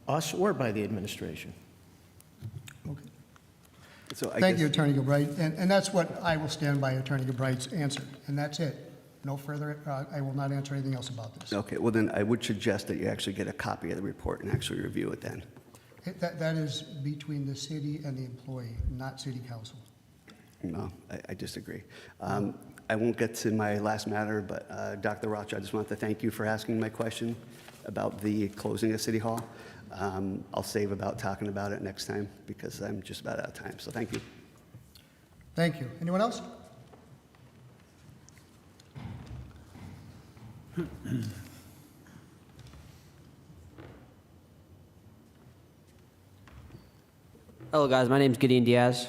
us or by the administration. Okay. So Thank you, Attorney Gilbride. And that's what I will stand by, Attorney Gilbride's answer. And that's it. No further, I will not answer anything else about this. Okay, well then I would suggest that you actually get a copy of the report and actually review it then. That is between the city and the employee, not city council. No, I disagree. I won't get to my last matter, but Dr. Rothchild, I just wanted to thank you for asking my question about the closing of City Hall. I'll save about talking about it next time because I'm just about out of time, so thank you. Thank you. Anyone else? Hello, guys. My name's Gideon Diaz.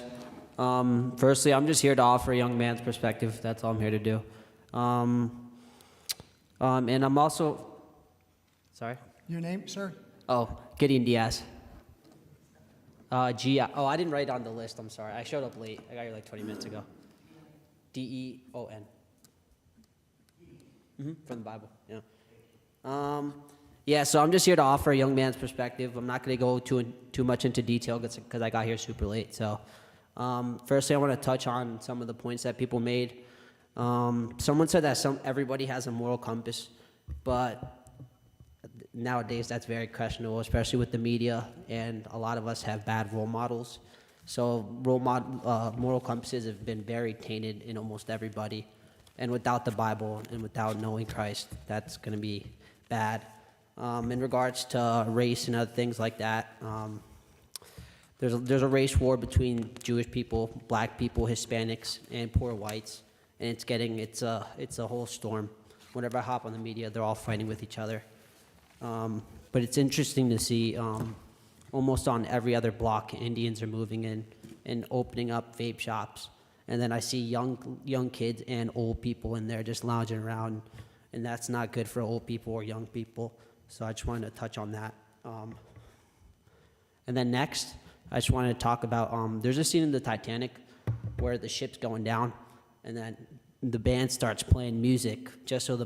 Firstly, I'm just here to offer a young man's perspective. That's all I'm here to do. And I'm also... Sorry? Your name, sir? Oh, Gideon Diaz. I didn't write it on the list. I'm sorry. I showed up late. I got here like 20 minutes ago. D-E-O-N. From the Bible, yeah. So I'm just here to offer a young man's perspective. I'm not going to go too much into detail because I got here super late. So firstly, I want to touch on some of the points that people made. Someone said that everybody has a moral compass, but nowadays that's very questionable, especially with the media, and a lot of us have bad role models. So moral compasses have been very tainted in almost everybody. And without the Bible and without knowing Christ, that's going to be bad. In regards to race and other things like that, there's a race war between Jewish people, black people, Hispanics, and poor whites, and it's a whole storm. Whenever I hop on the media, they're all fighting with each other. But it's interesting to see almost on every other block, Indians are moving in and opening up vape shops. And then I see young kids and old people in there just lounging around, and that's not good for old people or young people. So I just wanted to touch on that. And then next, I just wanted to talk about, there's a scene in the Titanic where the ship's going down, and then the band starts playing music just so the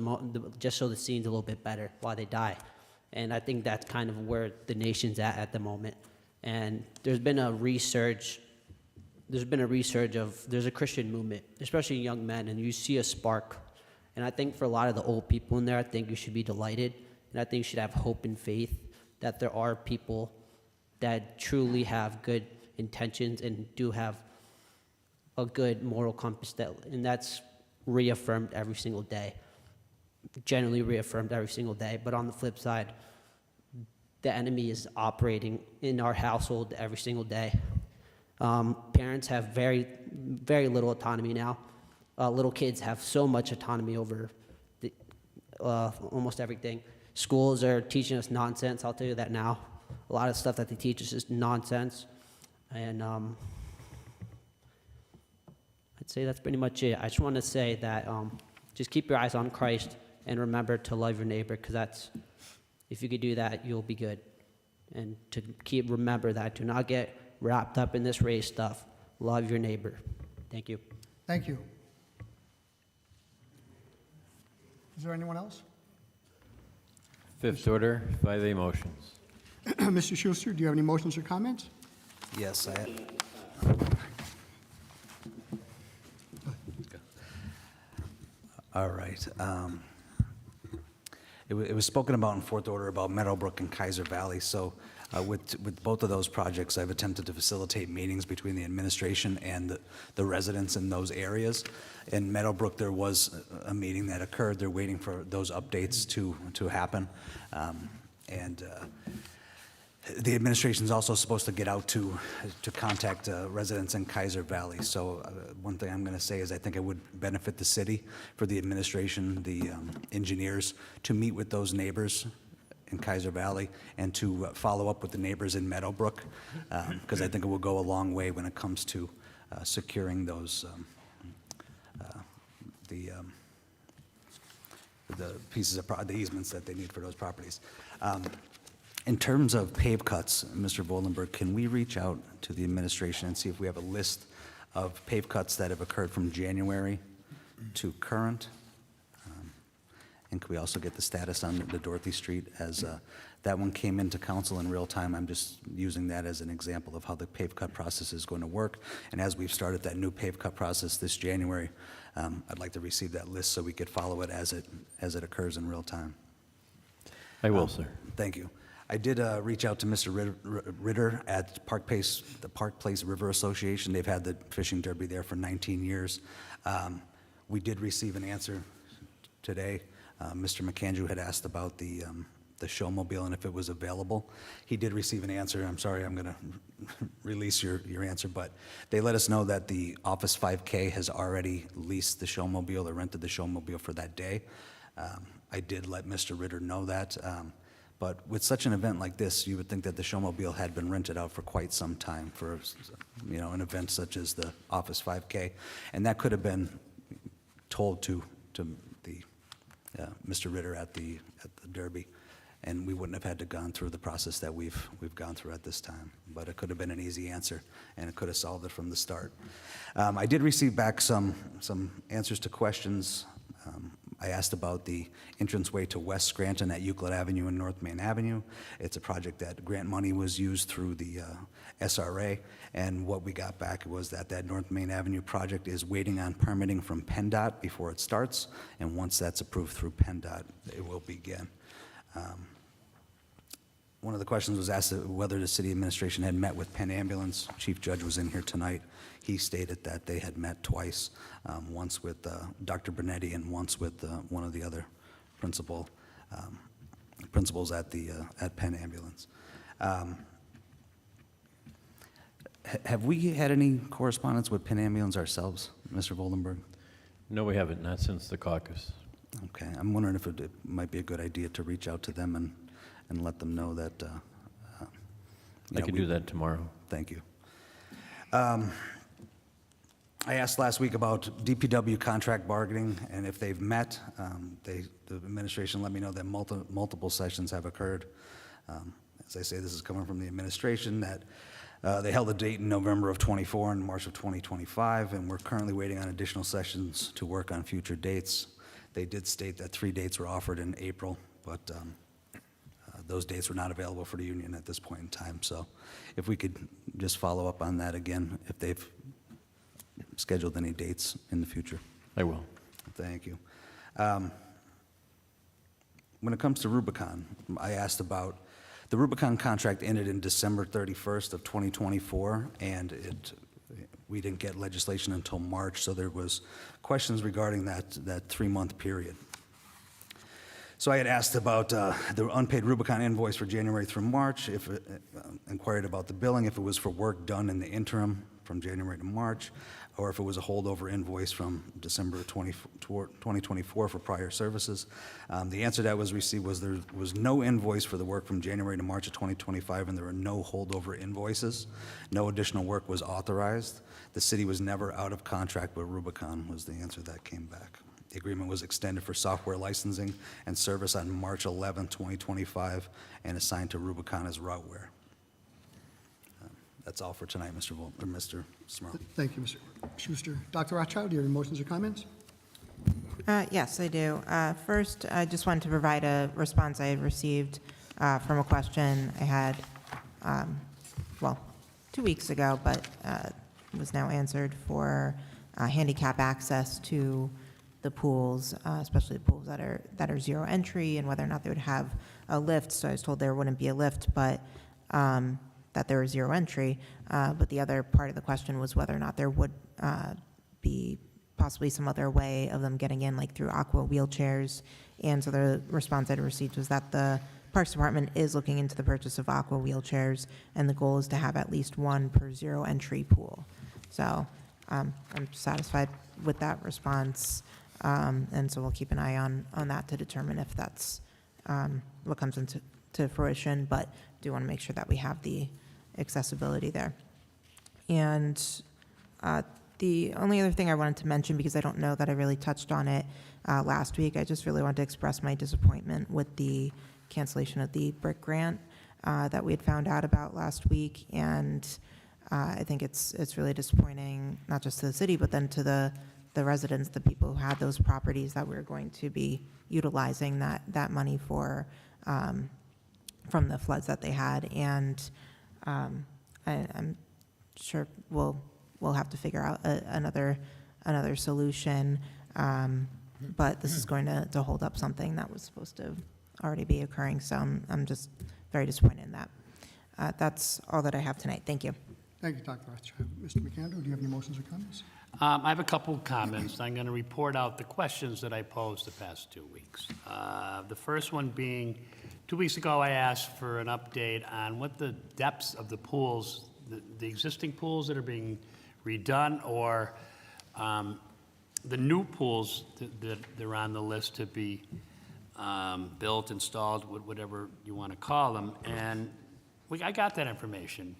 scene's a little bit better while they die. And I think that's kind of where the nation's at the moment. And there's been a resurge of, there's a Christian movement, especially in young men, and you see a spark. And I think for a lot of the old people in there, I think you should be delighted, and I think you should have hope and faith that there are people that truly have good intentions and do have a good moral compass, and that's reaffirmed every single day, generally reaffirmed every single day. But on the flip side, the enemy is operating in our household every single day. Parents have very, very little autonomy now. Little kids have so much autonomy over almost everything. Schools are teaching us nonsense, I'll tell you that now. A lot of stuff that they teach us is nonsense. And I'd say that's pretty much it. I just want to say that just keep your eyes on Christ and remember to love your neighbor, because that's, if you could do that, you'll be good. And to remember that, do not get wrapped up in this race stuff. Love your neighbor. Thank you. Thank you. Is there anyone else? Fifth order, 5A motions. Mr. Schuster, do you have any motions or comments? Yes, all right. It was spoken about in fourth order about Meadowbrook and Kaiser Valley. So with both of those projects, I've attempted to facilitate meetings between the administration and the residents in those areas. In Meadowbrook, there was a meeting that occurred. They're waiting for those updates to happen. The administration is also supposed to get out to contact residents in Kaiser Valley. So one thing I'm going to say is I think it would benefit the city for the administration, the engineers, to meet with those neighbors in Kaiser Valley and to follow up with the neighbors in Meadowbrook, because I think it will go a long way when it comes to securing those the pieces of the easements that they need for those properties. In terms of pave cuts, Mr. Voldenberg, can we reach out to the administration and see if we have a list of pave cuts that have occurred from January to current? And can we also get the status on the Dorothy Street, as that one came into council in real time? I'm just using that as an example of how the pave cut process is going to work. And as we've started that new pave cut process this January, I'd like to receive that list so we could follow it as it occurs in real time. I will, sir. Thank you. I did reach out to Mr. Ritter at the Park Place River Association. They've had the fishing derby there for 19 years. We did receive an answer today. Mr. McAndrew had asked about the showmobile and if it was available. He did receive an answer. I'm sorry, I'm going to release your answer, but they let us know that the Office 5K has already leased the showmobile or rented the showmobile for that day. I did let Mr. Ritter know that. But with such an event like this, you would think that the showmobile had been rented out for quite some time for, an event such as the Office 5K, and that could have been told to the Mr. Ritter at the Derby, and we wouldn't have had to gone through the process that we've gone through at this time. But it could have been an easy answer, and it could have solved it from the start. I did receive back some answers to questions. I asked about the entranceway to West Scranton at Euclid Avenue and North Main Avenue. It's a project that grant money was used through the SRA, and what we got back was that North Main Avenue project is waiting on permitting from PennDOT before it starts, and once that's approved through PennDOT, it will begin. One of the questions was asked whether the city administration had met with Penn Ambulance. Chief Judge was in here tonight. He stated that they had met twice, once with Dr. Bernetti and once with one of the other principals at Penn Ambulance. Have we had any correspondence with Penn Ambulance ourselves, Mr. Voldenberg? No, we haven't, not since the caucus. Okay, I'm wondering if it might be a good idea to reach out to them and let them know that. I can do that tomorrow. Thank you. I asked last week about DPW contract bargaining and if they've met. The administration let me know that multiple sessions have occurred. As I say, this is coming from the administration, that they held a date in November of '24 and March of 2025, and we're currently waiting on additional sessions to work on future dates. They did state that 3 dates were offered in April, but those dates were not available for the union at this point in time. So if we could just follow up on that again, if they've scheduled any dates in the future. I will. Thank you. When it comes to Rubicon, I asked about, the Rubicon contract ended in December 31st of 2024, and we didn't get legislation until March, so there was questions regarding that 3-month period. So I had asked about the unpaid Rubicon invoice for January through March, inquired about the billing, if it was for work done in the interim from January to March, or if it was a holdover invoice from December 2024 for prior services. The answer that was received was there was no invoice for the work from January to March of 2025, and there were no holdover invoices. No additional work was authorized. The city was never out of contract with Rubicon, was the answer that came back. The agreement was extended for software licensing and service on March 11, 2025, and assigned to Rubicon as routeware. That's all for tonight, Mr. Smurl. Thank you, Mr. Schuster. Dr. Rothchild, do you have any motions or comments? Yes, I do. First, I just wanted to provide a response I had received from a question I had, 2 weeks ago, but was now answered for handicap access to the pools, especially the pools that are zero entry, and whether or not they would have a lift. So I was told there wouldn't be a lift, but that there was zero entry. But the other part of the question was whether or not there would be possibly some other way of them getting in, like through aqua wheelchairs. And so the response I received was that the Parks Department is looking into the purchase of aqua wheelchairs, and the goal is to have at least one per zero entry pool. So I'm satisfied with that response. And so we'll keep an eye on that to determine if that's what comes into fruition, but do want to make sure that we have the accessibility there. And the only other thing I wanted to mention, because I don't know that I really touched on it last week, I just really wanted to express my disappointment with the cancellation of the brick grant that we had found out about last week. And I think it's really disappointing, not just to the city, but then to the residents, the people who had those properties that we're going to be utilizing that money for from the floods that they had. And I'm sure we'll have to figure out another solution. But this is going to hold up something that was supposed to already be occurring. So I'm just very disappointed in that. That's all that I have tonight. Thank you. Thank you, Dr. Rothschild. Mr. McAndrew, do you have any motions or comments? I have a couple of comments. I'm going to report out the questions that I posed the past 2 weeks. The first one being, 2 weeks ago, I asked for an update on what the depths of the pools, the existing pools that are being redone, or the new pools that are on the list to be built, installed, whatever you want to call them. And I got that information,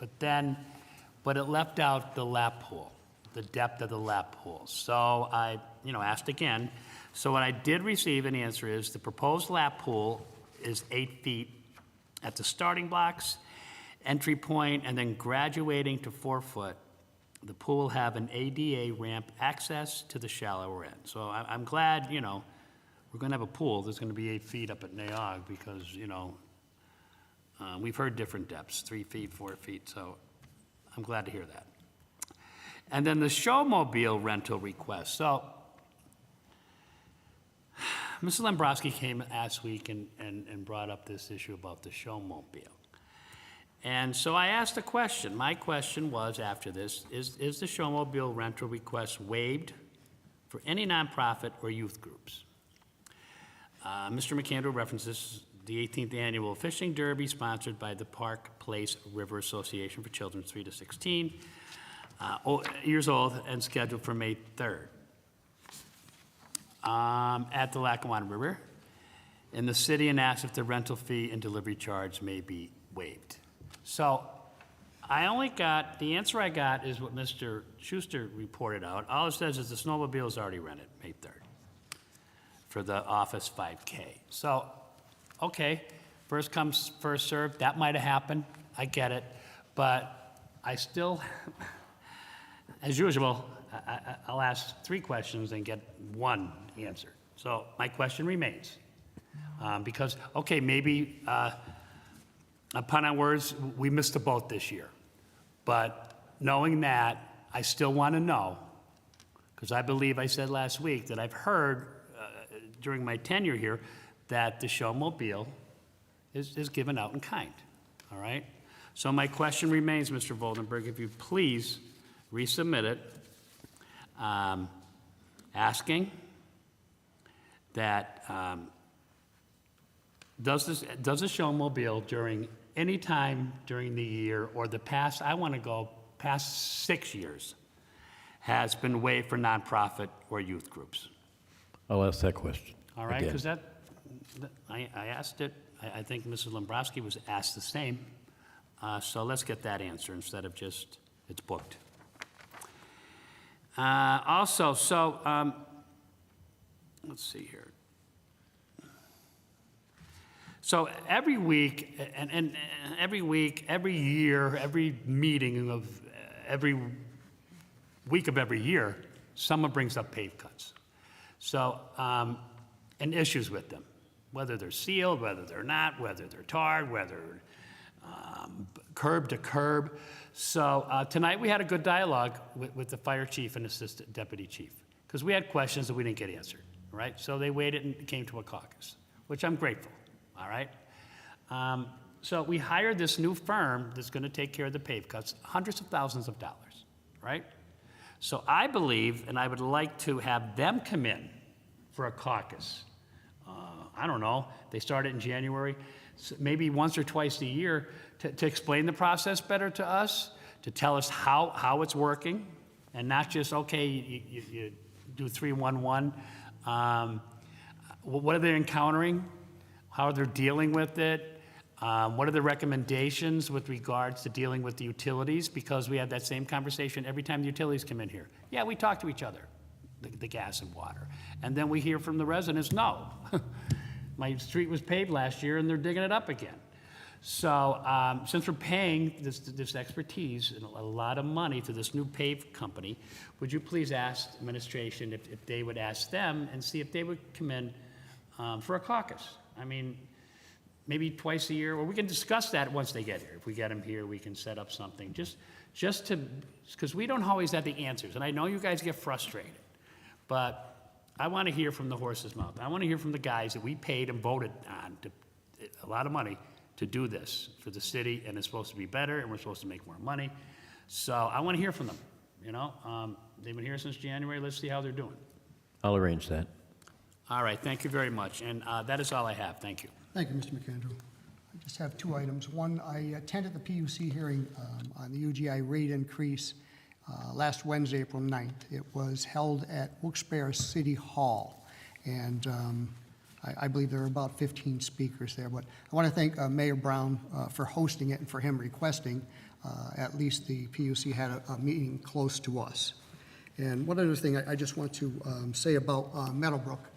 but it left out the lap pool, the depth of the lap pool. So I, asked again. So what I did receive an answer is the proposed lap pool is 8 feet at the starting blocks, entry point, and then graduating to 4 foot. The pool will have an ADA ramp access to the shallower end. So I'm glad, we're going to have a pool that's going to be 8 feet up at Naog because, we've heard different depths, 3 feet, 4 feet. So I'm glad to hear that. And then the showmobile rental request. So Mrs. Lembrowski came last week and brought up this issue about the showmobile. And so I asked a question. My question was after this, is the showmobile rental request waived for any nonprofit or youth groups? Mr. McAndrew references the 18th annual fishing derby sponsored by the Park Place River Association for children 3 to 16 years old and scheduled for May 3rd at the Lackawanna River in the city, and asked if the rental fee and delivery charge may be waived. So the answer I got is what Mr. Schuster reported out. All it says is the snowmobile is already rented May 3rd for the Office 5K. So, okay, first comes, first served. That might have happened. I get it. But I still, as usual, I'll ask 3 questions and get 1 answer. So my question remains. Because, okay, maybe upon our words, we missed the boat this year. But knowing that, I still want to know, because I believe I said last week that I've heard during my tenure here that the showmobile is given out in kind, all right? So my question remains, Mr. Voldenberg, if you please resubmit it, asking that, does the showmobile during any time during the year or the past, I want to go past 6 years, has been waived for nonprofit or youth groups? I'll ask that question. All right, again. because I asked it, I think Mrs. Lambrowski was asked the same. So let's get that answer instead of just, it's booked. Also, so, let's see here. So every week, and every week, every year, every meeting of every week of every year, someone brings up pave cuts. So, and issues with them, whether they're sealed, whether they're not, whether they're tarred, whether curb to curb. So tonight we had a good dialogue with the fire chief and assistant deputy chief, because we had questions that we didn't get answered, right? So they waited and came to a caucus, which I'm grateful, all right? So we hired this new firm that's going to take care of the pave cuts, hundreds of thousands of dollars, right? So I believe, and I would like to have them come in for a caucus. I don't know, they start it in January, so maybe once or twice a year to explain the process better to us, to tell us how it's working, and not just, okay, you do 311. What are they encountering? How are they dealing with it? What are the recommendations with regards to dealing with the utilities? Because we have that same conversation every time the utilities come in here. Yeah, we talk to each other, the gas and water. And then we hear from the residents, no. My street was paved last year and they're digging it up again. So since we're paying this expertise and a lot of money to this new pave company, would you please ask administration if they would ask them and see if they would come in for a caucus? I mean, maybe twice a year, or we can discuss that once they get here. If we get them here, we can set up something, just to, because we don't always have the answers. And I know you guys get frustrated, but I want to hear from the horse's mouth. I want to hear from the guys that we paid and voted on a lot of money to do this for the city, and it's supposed to be better, and we're supposed to make more money. So I want to hear from them, you know. They've been here since January. Let's see how they're doing. I'll arrange that. All right, thank you very much. And that is all I have. Thank you. Thank you, Mr. McAndrew. I just have two items. One, I attended the PUC hearing on the UGI rate increase last Wednesday, April 9th. It was held at Wilkes-Barre City Hall, and I believe there were about 15 speakers there. But I want to thank Mayor Brown for hosting it and for him requesting at least the PUC had a meeting close to us. And one other thing I just want to say about Meadowbrook.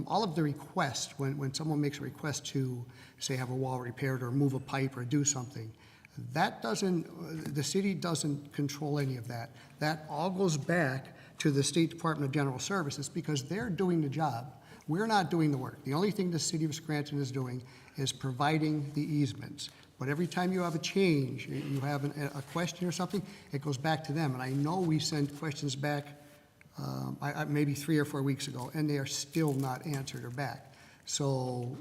All of the requests, when someone makes a request to, say, have a wall repaired or move a pipe or do something, that doesn't, the city doesn't control any of that. That all goes back to the State Department of General Services because they're doing the job. We're not doing the work. The only thing the city of Scranton is doing is providing the easements. But every time you have a change, you have a question or something, it goes back to them. And I know we sent questions back maybe 3 or 4 weeks ago, and they are still not answered or back. So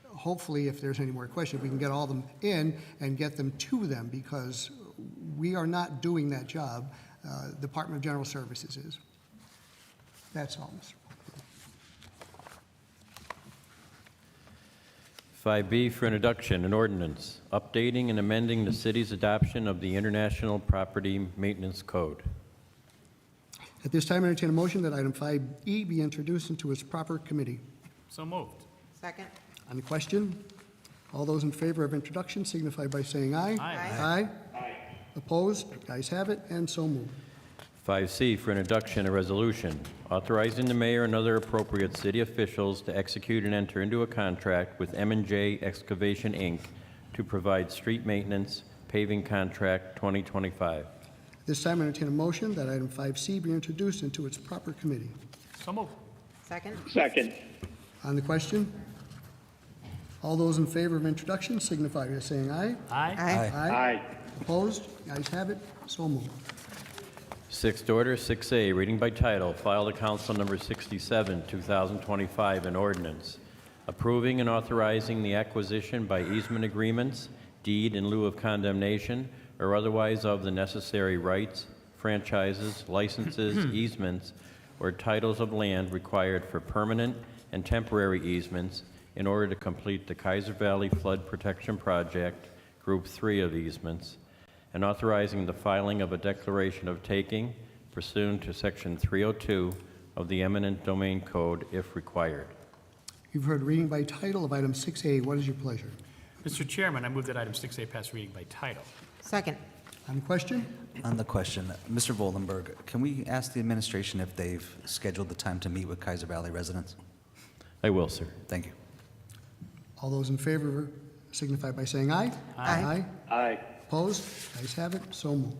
hopefully, if there's any more questions, we can get all of them in and get them to them because we are not doing that job. Department of General Services is. That's all, Mr. 5B for introduction, an ordinance updating and amending the city's adoption of the International Property Maintenance Code. At this time, I entertain a motion that item 5E be introduced into its proper committee. So moved. Second. On the question, all those in favor of introduction signify by saying aye. Aye. Aye. Opposed? Ayes have it, and so moved. 5C for introduction, a resolution authorizing the mayor and other appropriate city officials to execute and enter into a contract with M&J Excavation, Inc. to provide street maintenance paving contract 2025. This time, I entertain a motion that item 5C be introduced into its proper committee. So moved. Second. Second. On the question, All those in favor of introduction signify by saying aye. Aye. Aye. Opposed? The ayes have it, so moved. Sixth order, 6A, reading by title, filed to Council Number 67, 2025, an ordinance approving and authorizing the acquisition by easement agreements, deed in lieu of condemnation, or otherwise of the necessary rights, franchises, licenses, easements, or titles of land required for permanent and temporary easements in order to complete the Kaiser Valley Flood Protection Project, Group 3 of easements, and authorizing the filing of a declaration of taking pursuant to Section 302 of the eminent domain code if required. You've heard reading by title of item 6A. What is your pleasure? Mr. Chairman, I move that item 6A pass reading by title. Second. On the question? On the question, Mr. Voldenberg, can we ask the administration if they've scheduled the time to meet with Kaiser Valley residents? I will, sir. Thank you. All those in favor signify by saying aye. Aye. Aye. Opposed? Ayes have it, so moved.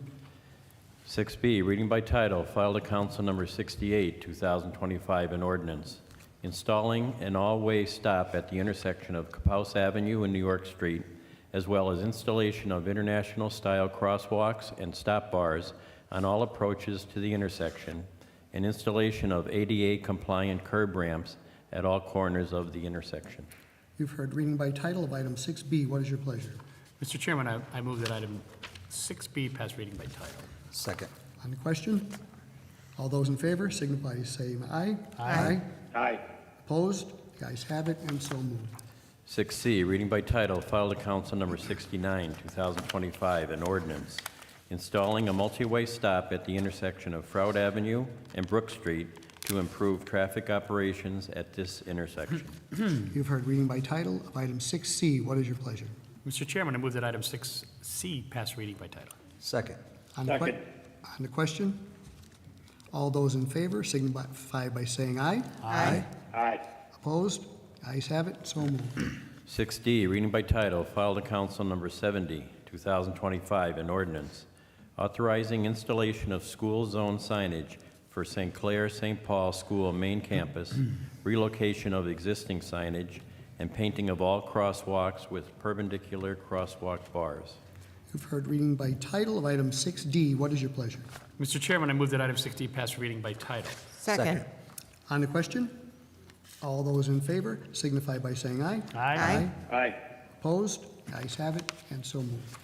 6B, reading by title, filed to Council Number 68, 2025, an ordinance installing an all-way stop at the intersection of Capouse Avenue and New York Street, as well as installation of international-style crosswalks and stop bars on all approaches to the intersection, and installation of ADA-compliant curb ramps at all corners of the intersection. You've heard reading by title of item 6B. What is your pleasure? Mr. Chairman, I move that item 6B pass reading by title. Second. On the question? All those in favor signify by saying aye. Aye. Opposed? The ayes have it, and so moved. 6C, reading by title, filed to Council Number 69, 2025, an ordinance installing a multi-way stop at the intersection of Froude Avenue and Brook Street to improve traffic operations at this intersection. You've heard reading by title of item 6C. What is your pleasure? Mr. Chairman, I move that item 6C pass reading by title. Second. On the question? All those in favor signify by saying aye. Aye. Opposed? Ayes have it, so moved. 6D, reading by title, filed to Council Number 70, 2025, an ordinance authorizing installation of school zone signage for St. Clair St. Paul School main campus, relocation of existing signage, and painting of all crosswalks with perpendicular crosswalk bars. You've heard reading by title of item 6D. What is your pleasure? Mr. Chairman, I move that item 6D pass reading by title. Second. On the question? All those in favor signify by saying aye. Aye. Opposed? Ayes have it, and so moved.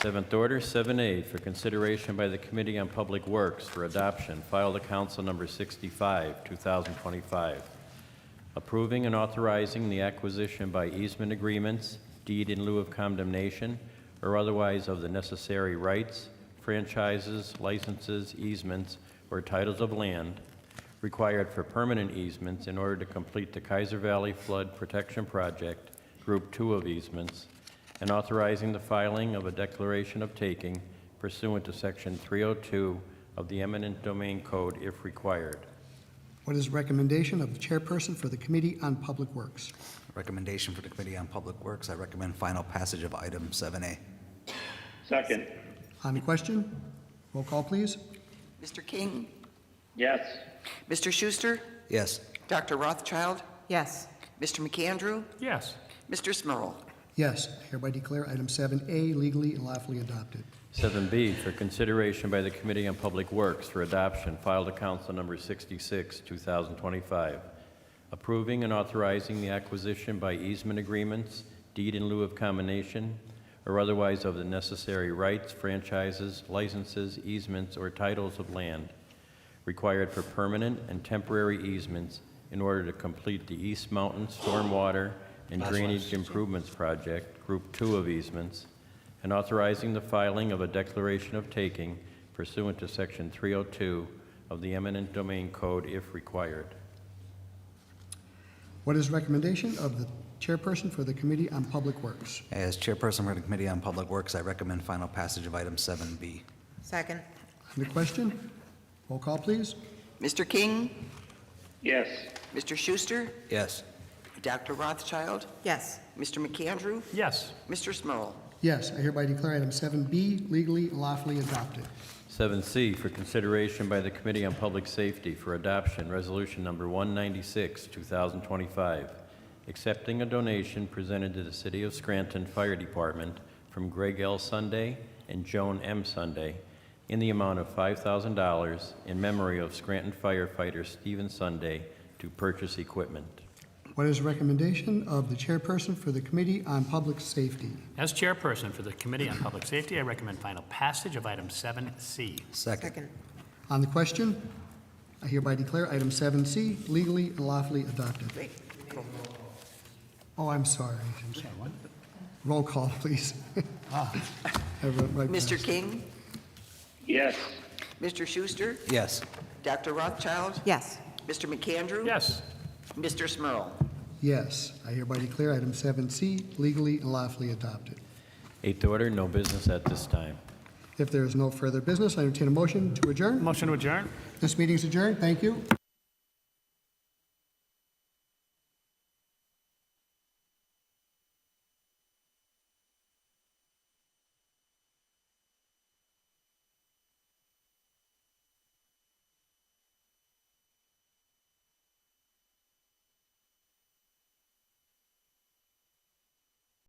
Seventh order, 7A, for consideration by the Committee on Public Works for adoption, filed to Council Number 65, 2025, approving and authorizing the acquisition by easement agreements, deed in lieu of condemnation, or otherwise of the necessary rights, franchises, licenses, easements, or titles of land required for permanent easements in order to complete the Kaiser Valley Flood Protection Project, Group 2 of easements, and authorizing the filing of a declaration of taking pursuant to Section 302 of the eminent domain code if required. What is the recommendation of the chairperson for the Committee on Public Works? Recommendation for the Committee on Public Works, I recommend final passage of item 7A. Second. On the question? Roll call, please. Mr. King? Yes. Mr. Schuster? Yes. Dr. Rothchild? Yes. Mr. McAndrew? Yes. Mr. Smurl? Yes, I hereby declare item 7A legally and lawfully adopted. 7B, for consideration by the Committee on Public Works for adoption, filed to Council Number 66, 2025, approving and authorizing the acquisition by easement agreements, deed in lieu of combination, or otherwise of the necessary rights, franchises, licenses, easements, or titles of land required for permanent and temporary easements in order to complete the East Mountain Stormwater and Drainage Improvements Project, Group 2 of easements, and authorizing the filing of a declaration of taking pursuant to Section 302 of the eminent domain code if required. What is the recommendation of the chairperson for the Committee on Public Works? As chairperson for the Committee on Public Works, I recommend final passage of item 7B. Second. On the question? Roll call, please. Mr. King? Yes. Mr. Schuster? Yes. Dr. Rothchild? Yes. Mr. McAndrew? Yes. Mr. Smurl? Yes, I hereby declare item 7B legally and lawfully adopted. 7C, for consideration by the Committee on Public Safety for adoption, Resolution Number 196, 2025, accepting a donation presented to the City of Scranton Fire Department from Greg L. Sunday and Joan M. Sunday in the amount of $5,000 in memory of Scranton firefighter Stephen Sunday to purchase equipment. What is the recommendation of the chairperson for the Committee on Public Safety? As chairperson for the Committee on Public Safety, I recommend final passage of item 7C. Second. On the question, I hereby declare item 7C legally and lawfully adopted. Oh, I'm sorry. I'm sorry, what? Roll call, please. I wrote right Mr. past. King? Yes. Mr. Schuster? Yes. Dr. Rothchild? Yes. Mr. McAndrew? Yes. Mr. Smurl? Yes, I hereby declare item 7C legally and lawfully adopted. Eighth order, no business at this time. If there is no further business, I entertain a motion to adjourn. Motion to adjourn? This meeting is adjourned. Thank you.